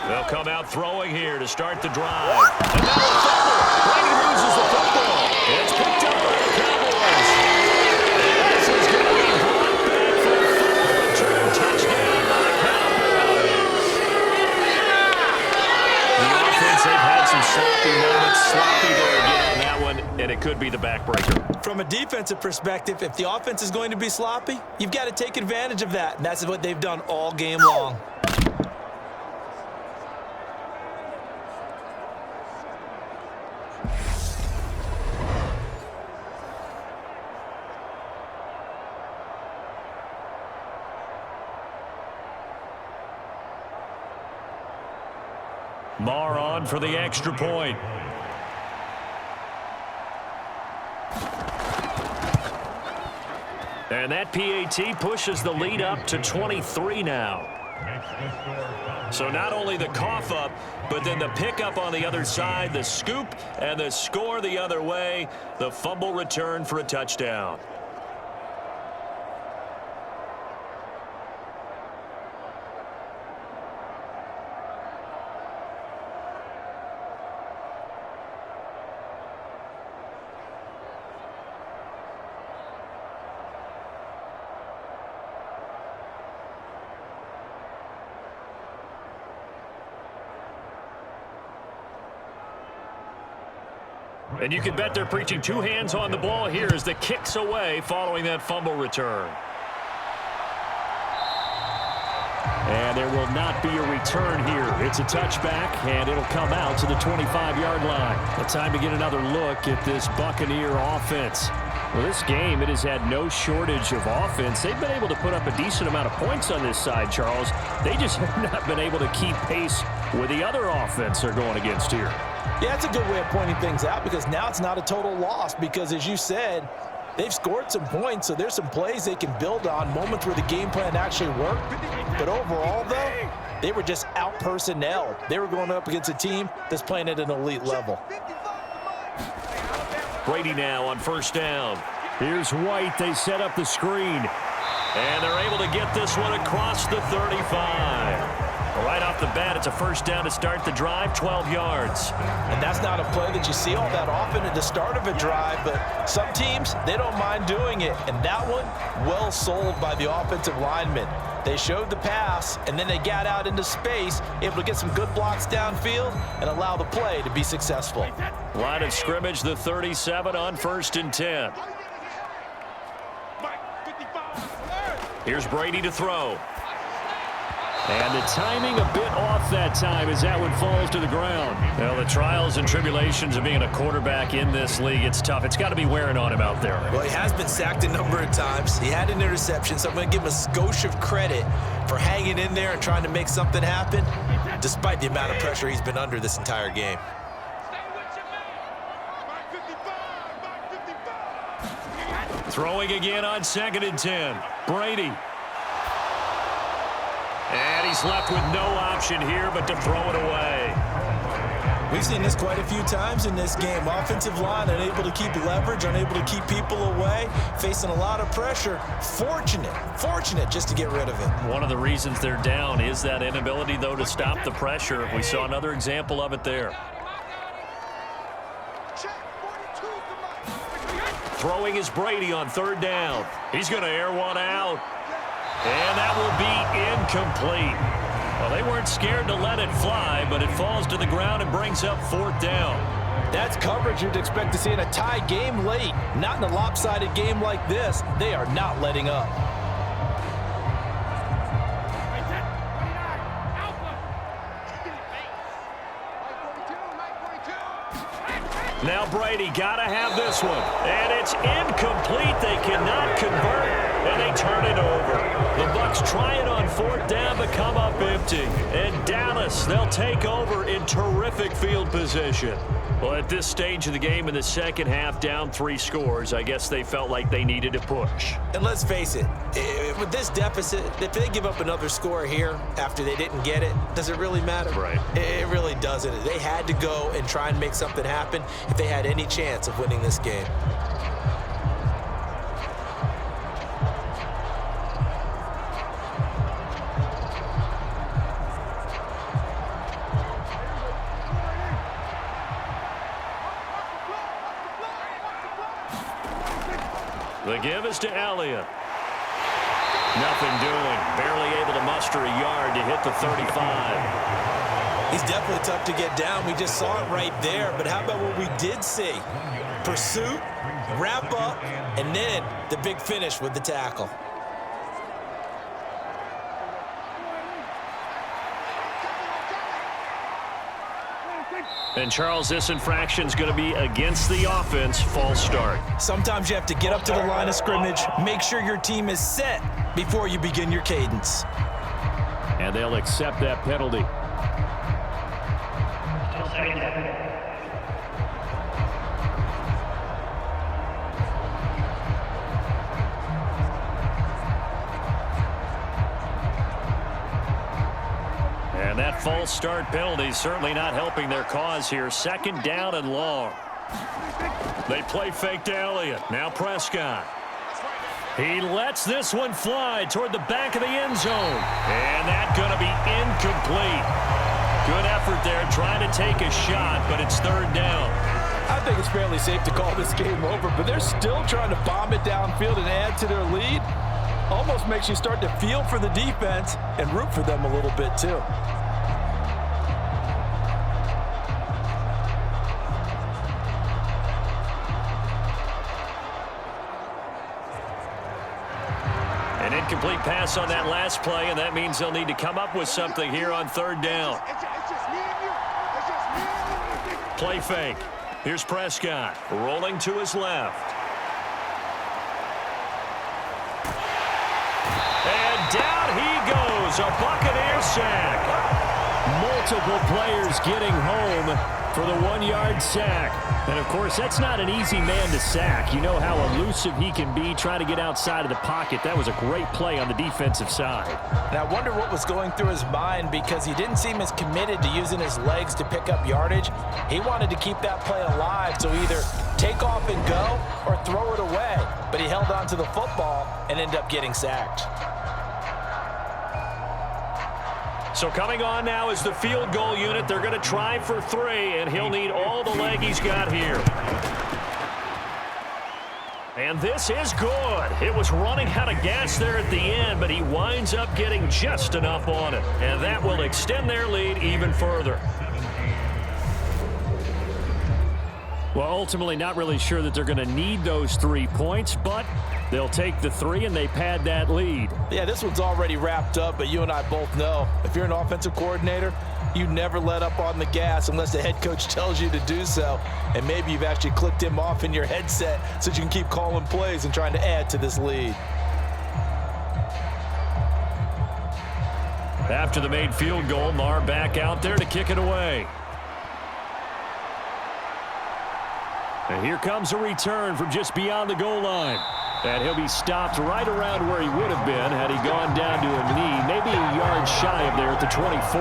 A: They'll come out throwing here to start the drive. And now a fumble. Brady loses the football. It's picked up by the Cowboys. This is going to be brought back for a fumble return touchdown by the Cowboys. The offense, they've had some sloppy moments. Sloppy there again on that one, and it could be the backbreaker.
B: From a defensive perspective, if the offense is going to be sloppy, you've got to take advantage of that. And that's what they've done all game long.
A: Marr on for the extra point. And that PAT pushes the lead up to 23 now. So not only the cough up, but then the pickup on the other side, the scoop, and the score the other way, the fumble return for a touchdown. And you can bet they're preaching two hands on the ball here as the kick's away following that fumble return. And there will not be a return here. It's a touchback, and it'll come out to the 25-yard line. The time to get another look at this Buccaneer offense. Well, this game, it has had no shortage of offense. They've been able to put up a decent amount of points on this side, Charles. They just have not been able to keep pace with the other offense they're going against here.
B: Yeah, that's a good way of pointing things out because now it's not a total loss because, as you said, they've scored some points, so there's some plays they can build on, moments where the game plan actually worked. But overall, though, they were just out-personnelled. They were going up against a team that's playing at an elite level.
A: Brady now on first down. Here's White. They set up the screen. And they're able to get this one across the 35. Right off the bat, it's a first down to start the drive, 12 yards.
B: And that's not a play that you see all that often at the start of a drive, but some teams, they don't mind doing it. And that one, well sold by the offensive lineman. They showed the pass, and then they got out into space, able to get some good blocks downfield and allow the play to be successful.
A: Line of scrimmage, the 37 on first and 10. Here's Brady to throw. And the timing a bit off that time as that one falls to the ground. Well, the trials and tribulations of being a quarterback in this league, it's tough. It's got to be wearing on him out there.
B: Well, he has been sacked a number of times. He had an interception, so I'm going to give him a skosh of credit for hanging in there and trying to make something happen, despite the amount of pressure he's been under this entire game.
A: Throwing again on second and 10. Brady. And he's left with no option here but to throw it away.
B: We've seen this quite a few times in this game. Offensive line unable to keep leverage, unable to keep people away, facing a lot of pressure. Fortunate just to get rid of it.
A: One of the reasons they're down is that inability, though, to stop the pressure. We saw another example of it there. Throwing is Brady on third down. He's going to air one out. And that will be incomplete. Well, they weren't scared to let it fly, but it falls to the ground and brings up fourth down.
B: That's coverage you'd expect to see in a tie game late. Not in a lopsided game like this. They are not letting up.
A: Now Brady got to have this one. And it's incomplete. They cannot convert, and they turn it over. The Bucs try it on 4th down, but come up empty. And Dallas, they'll take over in terrific field position. Well, at this stage of the game in the second half, down 3 scores, I guess they felt like they needed to push.
B: And let's face it, with this deficit, if they give up another score here after they didn't get it, does it really matter?
A: Right.
B: It really doesn't. They had to go and try and make something happen if they had any chance of winning this game.
A: The give is to Elliott. Nothing doing. Barely able to muster a yard to hit the 35.
B: He's definitely tough to get down. We just saw it right there. But how about what we did see? Pursuit, wrap up, and then the big finish with the tackle.
A: And Charles, this infraction's going to be against the offense. False start.
B: Sometimes you have to get up to the line of scrimmage, make sure your team is set before you begin your cadence.
A: And they'll accept that penalty. And that false start penalty certainly not helping their cause here. 2nd down and long. They play fake to Elliott. Now Prescott. He lets this one fly toward the back of the end zone. And that's going to be incomplete. Good effort there trying to take a shot, but it's 3rd down.
B: I think it's fairly safe to call this game over, but they're still trying to bomb it downfield and add to their lead. Almost makes you start to feel for the defense and root for them a little bit too.
A: An incomplete pass on that last play, and that means they'll need to come up with something here on 3rd down. Play fake. Here's Prescott rolling to his left. And down he goes. A Buccaneers sack. Multiple players getting home for the 1-yard sack. And, of course, that's not an easy man to sack. You know how elusive he can be trying to get outside of the pocket. That was a great play on the defensive side.
B: And I wonder what was going through his mind, because he didn't seem as committed to using his legs to pick up yardage. He wanted to keep that play alive, so either take off and go or throw it away. But he held on to the football and ended up getting sacked.
A: So coming on now is the field goal unit. They're going to try for 3, and he'll need all the leg he's got here. And this is good. It was running out of gas there at the end, but he winds up getting just enough on it. And that will extend their lead even further. Well, ultimately not really sure that they're going to need those 3 points, but they'll take the 3 and they pad that lead.
B: Yeah, this one's already wrapped up, but you and I both know if you're an offensive coordinator, you never let up on the gas unless the head coach tells you to do so. And maybe you've actually clicked him off in your headset so you can keep calling plays and trying to add to this lead.
A: After the made field goal, Marr back out there to kick it away. And here comes a return from just beyond the goal line. And he'll be stopped right around where he would have been had he gone down to a knee, maybe a yard shy of there at the 24.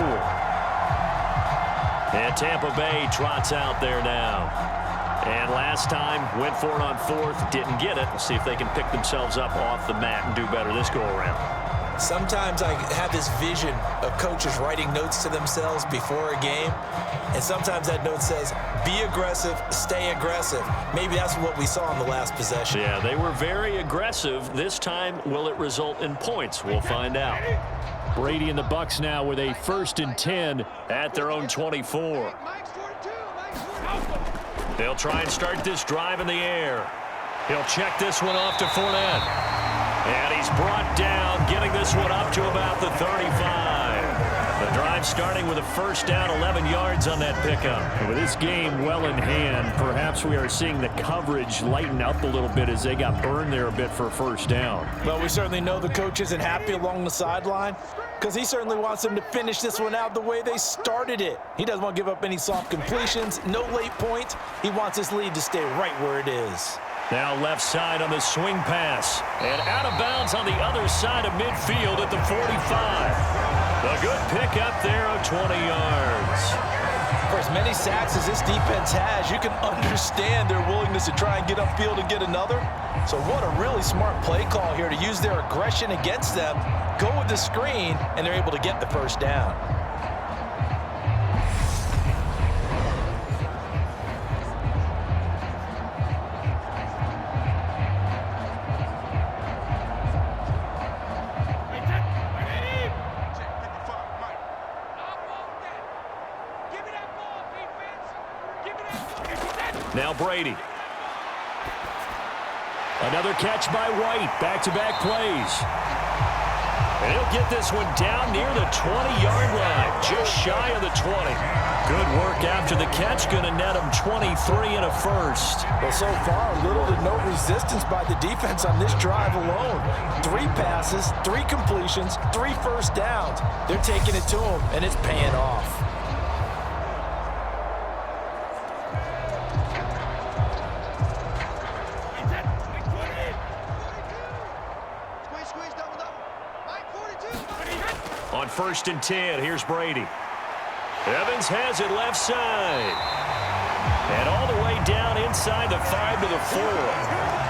A: And Tampa Bay trots out there now. And last time, went for it on 4th, didn't get it. We'll see if they can pick themselves up off the mat and do better this go-around.
B: Sometimes I have this vision of coaches writing notes to themselves before a game, and sometimes that note says, be aggressive, stay aggressive. Maybe that's what we saw in the last possession.
A: Yeah, they were very aggressive. This time, will it result in points? We'll find out. Brady and the Bucs now with a 1st and 10 at their own 24. They'll try and start this drive in the air. He'll check this one off to Fournette. And he's brought down, getting this one up to about the 35. The drive starting with a first down, 11 yards on that pickup.
F: With this game well in hand, perhaps we are seeing the coverage lighten up a little bit as they got burned there a bit for a first down.
B: Well, we certainly know the coach isn't happy along the sideline because he certainly wants them to finish this one out the way they started it. He doesn't want to give up any soft completions, no late points. He wants his lead to stay right where it is.
A: Now left side on the swing pass. And out of bounds on the other side of midfield at the 45. A good pickup there of 20 yards.
B: For as many sacks as this defense has, you can understand their willingness to try and get upfield and get another. So what a really smart play call here to use their aggression against them, go with the screen, and they're able to get the first down.
A: Now Brady. Another catch by White. Back-to-back plays. And he'll get this one down near the 20-yard line, just shy of the 20. Good work after the catch, going to net him 23 and a first.
B: Well, so far, little to no resistance by the defense on this drive alone. 3 passes, 3 completions, 3 first downs. They're taking it to him, and it's paying off.
A: On 1st and 10, here's Brady. Evans has it left side. And all the way down inside the 5 to the 4.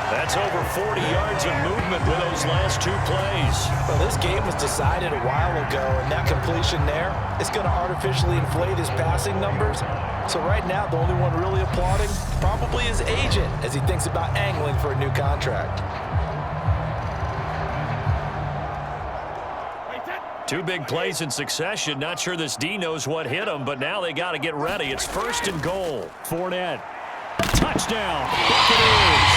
A: That's over 40 yards of movement with those last 2 plays.
B: Well, this game was decided a while ago, and that completion there is going to artificially inflate his passing numbers. So right now, the only one really applauding probably his agent as he thinks about angling for a new contract.
A: 2 big plays in succession. Not sure this D knows what hit him, but now they got to get ready. It's 1st and goal.
F: Fournette. Touchdown. Buccaneers.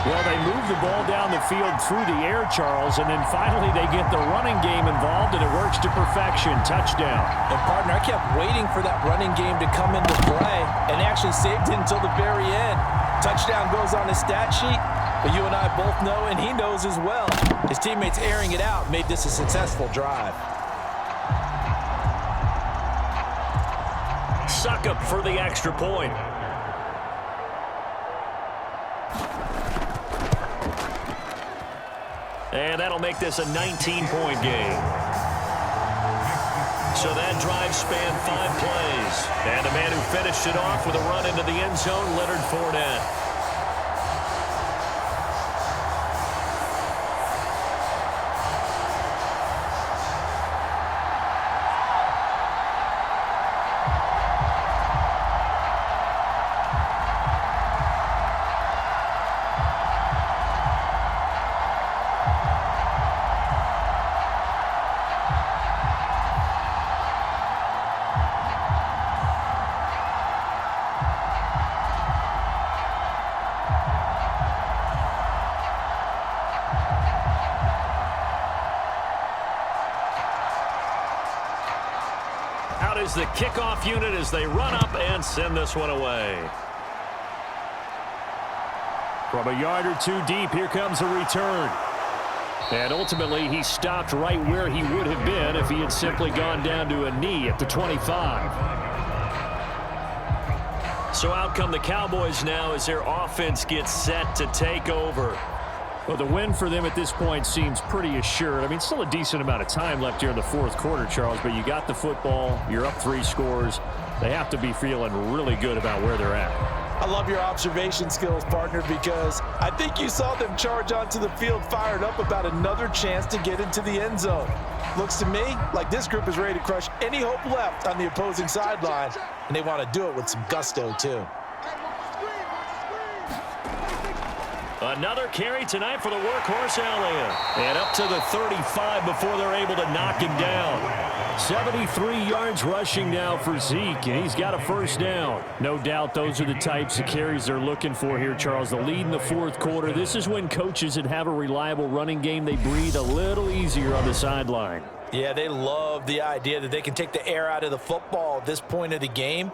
F: Well, they move the ball down the field through the air, Charles, and then finally they get the running game involved, and it works to perfection. Touchdown.
B: And, partner, I kept waiting for that running game to come into play, and they actually saved it until the very end. Touchdown goes on his stat sheet, but you and I both know, and he knows as well, his teammates airing it out made this a successful drive.
A: Suck up for the extra point. And that'll make this a 19-point game. So that drive spanned 5 plays. And the man who finished it off with a run into the end zone, Leonard Fournette. Is the kickoff unit as they run up and send this one away.
F: From a yard or 2 deep, here comes a return. And ultimately, he stopped right where he would have been if he had simply gone down to a knee at the 25.
A: So out come the Cowboys now as their offense gets set to take over.
F: Well, the win for them at this point seems pretty assured. I mean, still a decent amount of time left here in the 4th quarter, Charles, but you got the football, you're up 3 scores. They have to be feeling really good about where they're at.
B: I love your observation skills, partner, because I think you saw them charge onto the field fired up about another chance to get into the end zone. Looks to me like this group is ready to crush any hope left on the opposing sideline, and they want to do it with some gusto, too.
F: Another carry tonight for the workhorse Elliott. And up to the 35 before they're able to knock him down. 73 yards rushing now for Zeke, and he's got a first down. No doubt those are the types of carries they're looking for here, Charles. The lead in the fourth quarter. This is when coaches that have a reliable running game, they breathe a little easier on the sideline.
B: Yeah, they love the idea that they can take the air out of the football at this point of the game.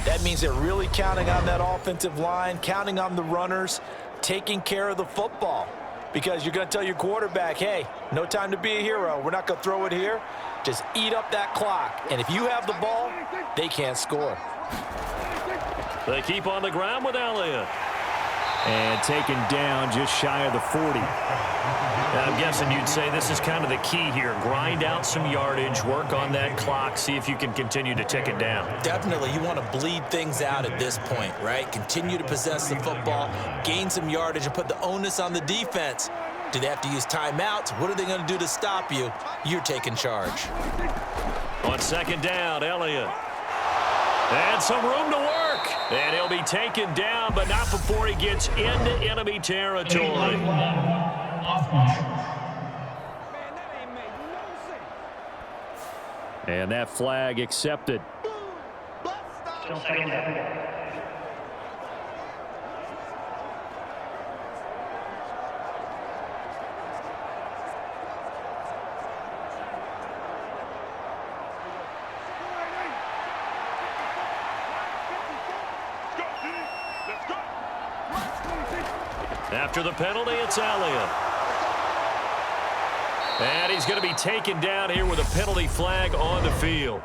B: That means they're really counting on that offensive line, counting on the runners, taking care of the football. Because you're going to tell your quarterback, hey, no time to be a hero. We're not going to throw it here. Just eat up that clock. And if you have the ball, they can't score.
F: They keep on the ground with Elliott. And taken down just shy of the 40.
A: I'm guessing you'd say this is kind of the key here. Grind out some yardage, work on that clock, see if you can continue to tick it down.
B: Definitely, you want to bleed things out at this point, right? Continue to possess the football, gain some yardage, and put the onus on the defense. Do they have to use timeouts? What are they going to do to stop you? You're taking charge.
F: On second down, Elliott. And some room to work. And he'll be taken down, but not before he gets into enemy territory. And that flag accepted. After the penalty, it's Elliott. And he's going to be taken down here with a penalty flag on the field.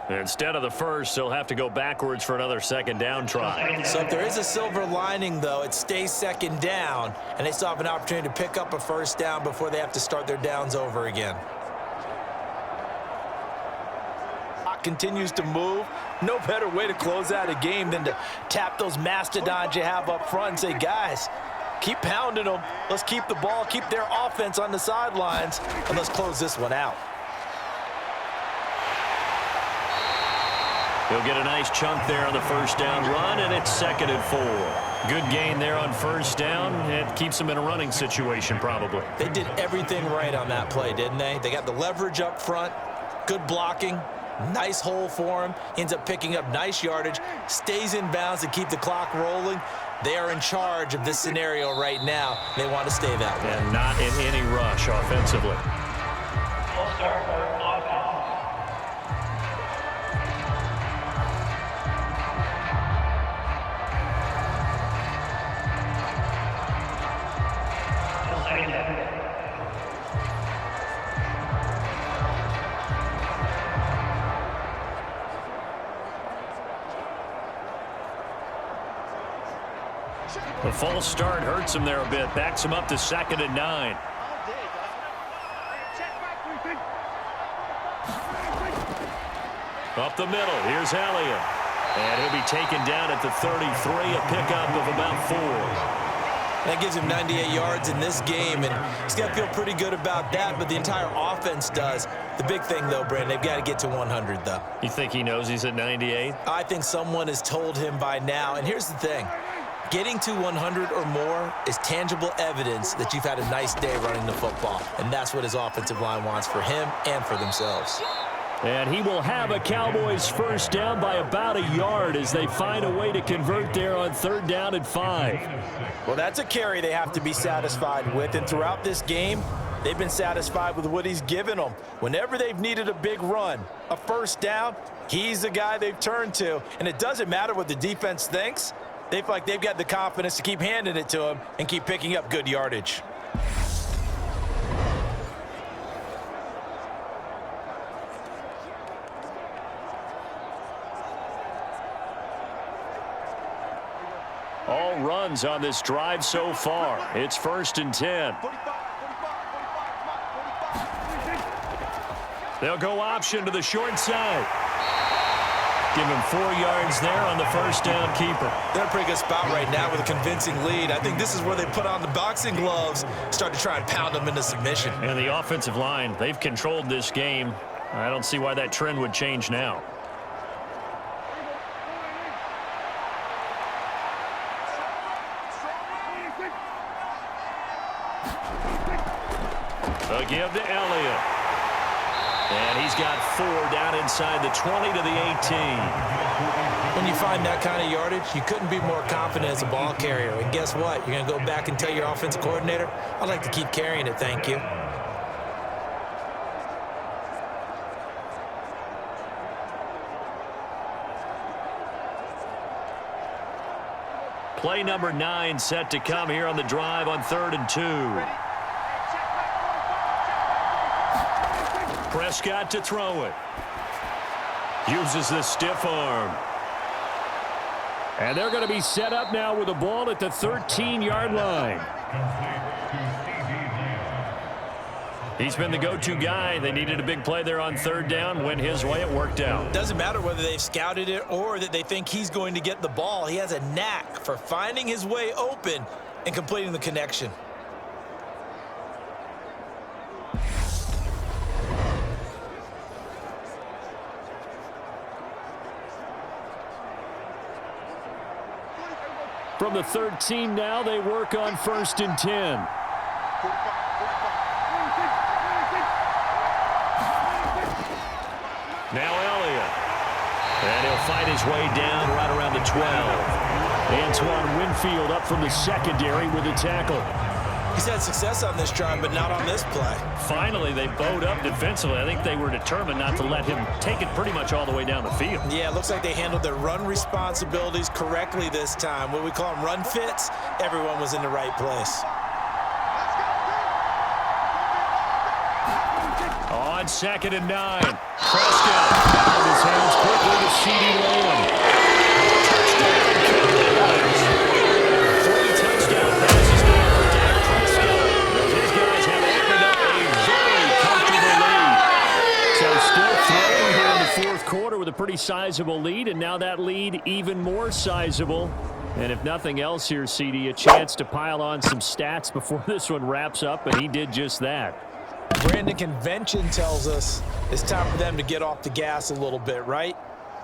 F: Instead of the first, they'll have to go backwards for another second down try.
B: So if there is a silver lining, though, it stays second down, and they still have an opportunity to pick up a first down before they have to start their downs over again. Continues to move. No better way to close out a game than to tap those mastodons you have up front and say, guys, keep pounding them. Let's keep the ball, keep their offense on the sidelines, and let's close this one out.
F: He'll get a nice chunk there on the first down run, and it's 2nd and 4. Good gain there on first down. It keeps them in a running situation probably.
B: They did everything right on that play, didn't they? They got the leverage up front, good blocking, nice hole for him, ends up picking up nice yardage, stays in bounds to keep the clock rolling. They are in charge of this scenario right now. They want to stay that way.
F: And not in any rush offensively. The false start hurts him there a bit. Backs him up to 2nd and 9. Up the middle. Here's Elliott. And he'll be taken down at the 33, a pickup of about 4.
B: That gives him 98 yards in this game, and he's got to feel pretty good about that, but the entire offense does. The big thing, though, Brandon, they've got to get to 100, though.
F: You think he knows he's at 98?
B: I think someone has told him by now, and here's the thing. Getting to 100 or more is tangible evidence that you've had a nice day running the football, and that's what his offensive line wants for him and for themselves.
F: And he will have a Cowboys first down by about a yard as they find a way to convert there on 3rd down and 5.
B: Well, that's a carry they have to be satisfied with, and throughout this game, they've been satisfied with what he's given them. Whenever they've needed a big run, a first down, he's the guy they've turned to, and it doesn't matter what the defense thinks. They feel like they've got the confidence to keep handing it to him and keep picking up good yardage.
F: All runs on this drive so far. It's 1st and 10. They'll go option to the short side. Give him 4 yards there on the first down keeper.
B: They're in a pretty good spot right now with a convincing lead. I think this is where they put on the boxing gloves, start to try and pound them into submission.
F: And the offensive line, they've controlled this game. I don't see why that trend would change now.
A: The give to Elliott. And he's got 4 down inside the 20 to the 18.
B: When you find that kind of yardage, you couldn't be more confident as a ball carrier. And guess what? You're going to go back and tell your offensive coordinator, I'd like to keep carrying it, thank you.
A: Play number 9 set to come here on the drive on 3rd and 2. Prescott to throw it. Uses the stiff arm.
F: And they're going to be set up now with the ball at the 13-yard line.
A: He's been the go-to guy. They needed a big play there on 3rd down. Went his way. It worked out.
B: Doesn't matter whether they've scouted it or that they think he's going to get the ball. He has a knack for finding his way open and completing the connection.
F: From the 13 now, they work on 1st and 10.
A: Now Elliott. And he'll fight his way down right around the 12.
F: Antoine Winfield up from the secondary with a tackle.
B: He's had success on this drive, but not on this play.
A: Finally, they bowed up defensively. I think they were determined not to let him take it pretty much all the way down the field.
B: Yeah, it looks like they handled their run responsibilities correctly this time. What we call them run fits, everyone was in the right place.
A: On 2nd and 9, Prescott out of his hands quickly to CeeDee Lamb. Touchdown, Cowboys. 3 touchdown passes now for Dak Prescott. His guys have opened up a very comfortable lead.
F: So still throwing here in the 4th quarter with a pretty sizable lead, and now that lead even more sizable. And if nothing else here, CD, a chance to pile on some stats before this one wraps up, and he did just that.
B: Brandon, convention tells us it's time for them to get off the gas a little bit, right?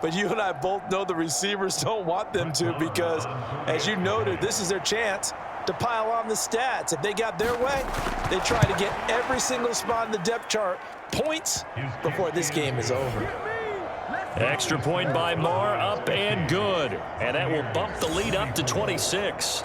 B: But you and I both know the receivers don't want them to because, as you noted, this is their chance to pile on the stats. If they got their way, they try to get every single spot in the depth chart points before this game is over.
A: Extra point by Marr, up and good. And that will bump the lead up to 26.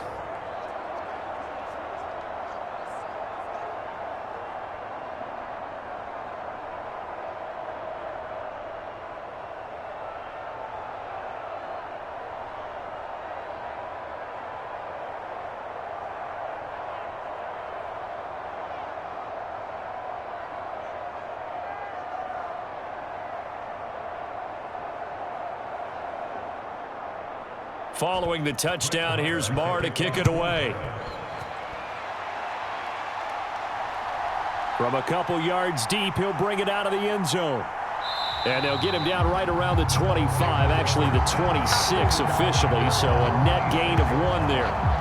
A: Following the touchdown, here's Marr to kick it away.
F: From a couple yards deep, he'll bring it out of the end zone. And they'll get him down right around the 25, actually the 26 officially, so a net gain of 1 there.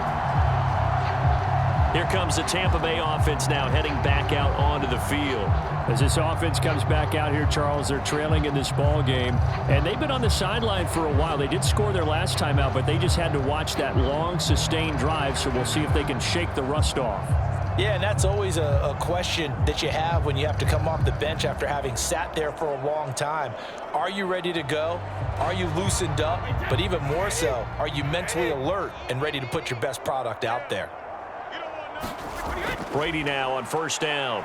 A: Here comes the Tampa Bay offense now heading back out onto the field.
F: As this offense comes back out here, Charles, they're trailing in this ball game. And they've been on the sideline for a while. They did score their last time out, but they just had to watch that long, sustained drive, so we'll see if they can shake the rust off.
B: Yeah, and that's always a question that you have when you have to come off the bench after having sat there for a long time. Are you ready to go? Are you loosened up? But even more so, are you mentally alert and ready to put your best product out there?
A: Brady now on 1st down.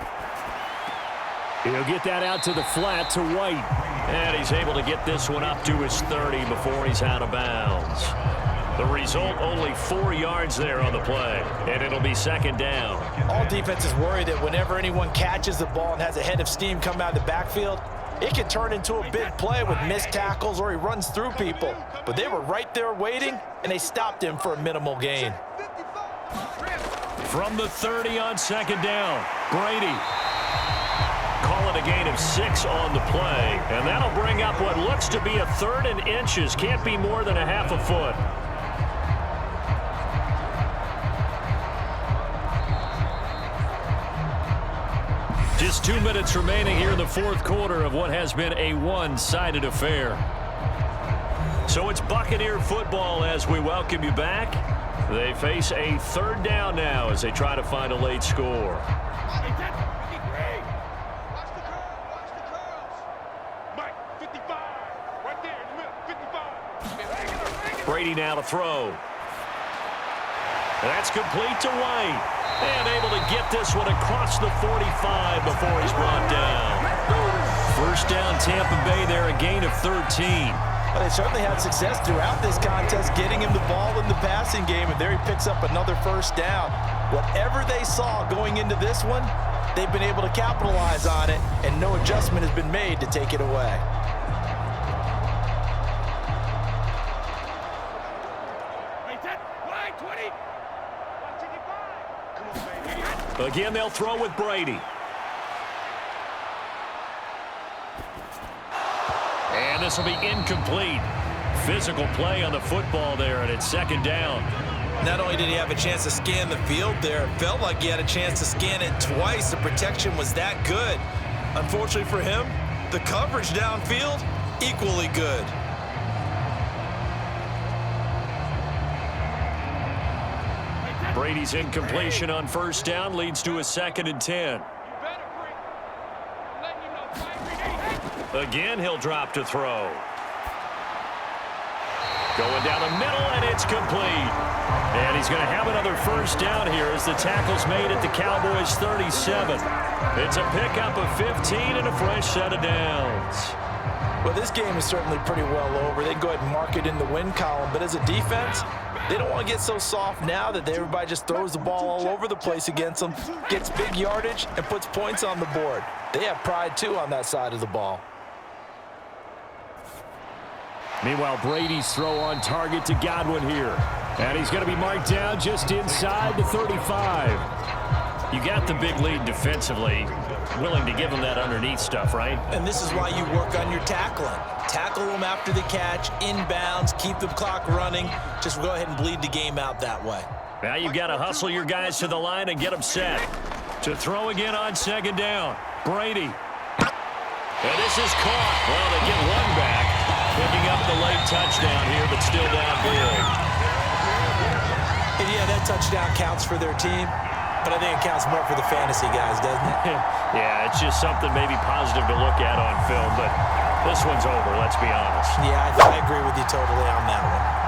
F: He'll get that out to the flat to White.
A: And he's able to get this one up to his 30 before he's out of bounds. The result, only 4 yards there on the play. And it'll be 2nd down.
B: All defenses worry that whenever anyone catches the ball and has a head of steam come out of the backfield, it can turn into a big play with missed tackles or he runs through people. But they were right there waiting, and they stopped him for a minimal gain.
A: From the 30 on 2nd down, Brady. Call it a gain of 6 on the play. And that'll bring up what looks to be a 3rd and inches. Can't be more than a half a foot. Just 2 minutes remaining here in the 4th quarter of what has been a one-sided affair. So it's Buccaneer football as we welcome you back. They face a 3rd down now as they try to find a late score. Brady now to throw. That's complete to White. And able to get this one across the 45 before he's brought down. First down, Tampa Bay there, a gain of 13.
B: Well, they certainly had success throughout this contest getting him the ball in the passing game, and there he picks up another first down. Whatever they saw going into this one, they've been able to capitalize on it, and no adjustment has been made to take it away.
A: Again, they'll throw with Brady. And this will be incomplete. Physical play on the football there, and it's second down.
B: Not only did he have a chance to scan the field there, it felt like he had a chance to scan it twice. The protection was that good. Unfortunately for him, the coverage downfield, equally good.
A: Brady's incompletion on first down leads to a 2nd and 10. Again, he'll drop to throw. Going down the middle, and it's complete. And he's going to have another first down here as the tackle's made at the Cowboys' 37. It's a pickup of 15 and a fresh set of downs.
B: Well, this game is certainly pretty well over. They can go ahead and mark it in the win column. But as a defense, they don't want to get so soft now that everybody just throws the ball all over the place against them, gets big yardage, and puts points on the board. They have pride, too, on that side of the ball.
F: Meanwhile, Brady's throw on target to Godwin here. And he's going to be marked down just inside the 35.
A: You got the big lead defensively. Willing to give him that underneath stuff, right?
B: And this is why you work on your tackling. Tackle them after the catch, inbounds, keep the clock running. Just go ahead and bleed the game out that way.
A: Now you've got to hustle your guys to the line and get them set. To throw again on second down. Brady. And this is caught. Well, they get one back. Picking up the late touchdown here, but still down big.
B: And yeah, that touchdown counts for their team, but I think it counts more for the fantasy guys, doesn't it?
A: Yeah, it's just something maybe positive to look at on film, but this one's over, let's be honest.
B: Yeah, I agree with you totally on that one.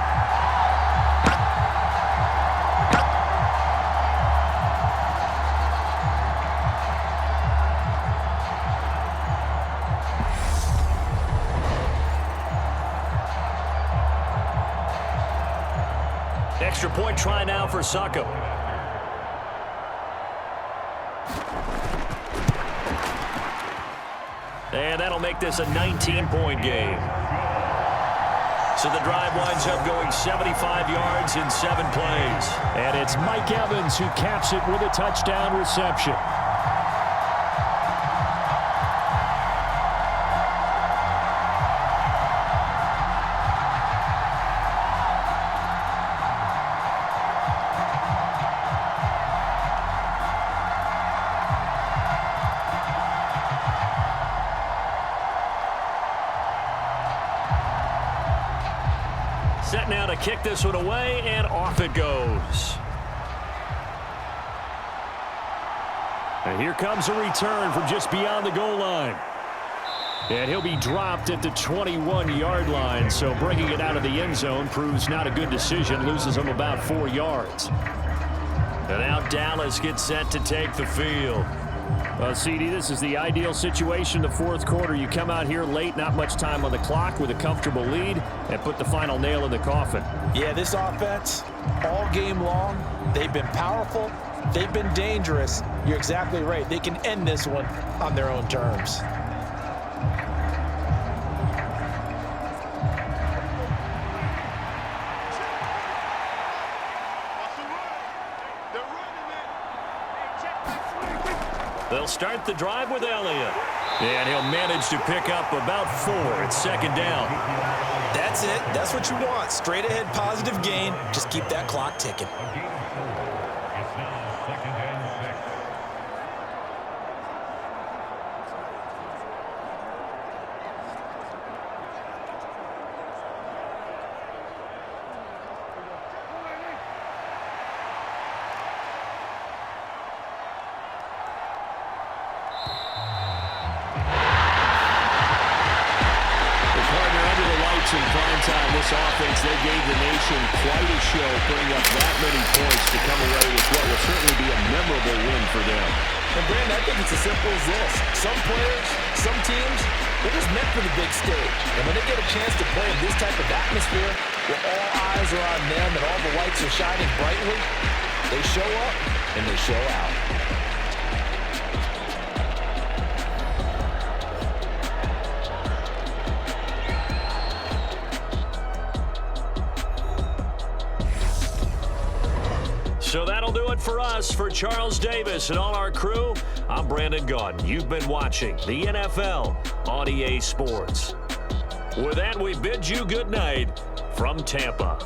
A: Extra point try now for Suckup. And that'll make this a 19-point game. So the drive winds up going 75 yards in 7 plays.
F: And it's Mike Evans who caps it with a touchdown reception.
A: Set now to kick this one away, and off it goes. And here comes a return from just beyond the goal line. And he'll be dropped at the 21-yard line, so bringing it out of the end zone proves not a good decision, loses him about 4 yards. And now Dallas gets set to take the field.
F: Well, CD, this is the ideal situation in the fourth quarter. You come out here late, not much time on the clock with a comfortable lead, and put the final nail in the coffin.
B: Yeah, this offense, all game long, they've been powerful, they've been dangerous. You're exactly right. They can end this one on their own terms.
A: They'll start the drive with Elliott. And he'll manage to pick up about 4 at second down.
B: That's it. That's what you want. Straight ahead positive gain. Just keep that clock ticking.
E: It's now 2nd and 6.
F: in prime time, this offense, they gave the nation quite a show, putting up that many points to come away with what will certainly be a memorable win for them.
B: And Brandon, I think it's as simple as this. Some players, some teams, they're just meant for the big stage. And when they get a chance to play in this type of atmosphere, where all eyes are on them and all the lights are shining brightly, they show up and they show out.
A: So that'll do it for us. For Charles Davis and all our crew, I'm Brandon Gaudin. You've been watching the NFL on EA Sports. With that, we bid you good night from Tampa.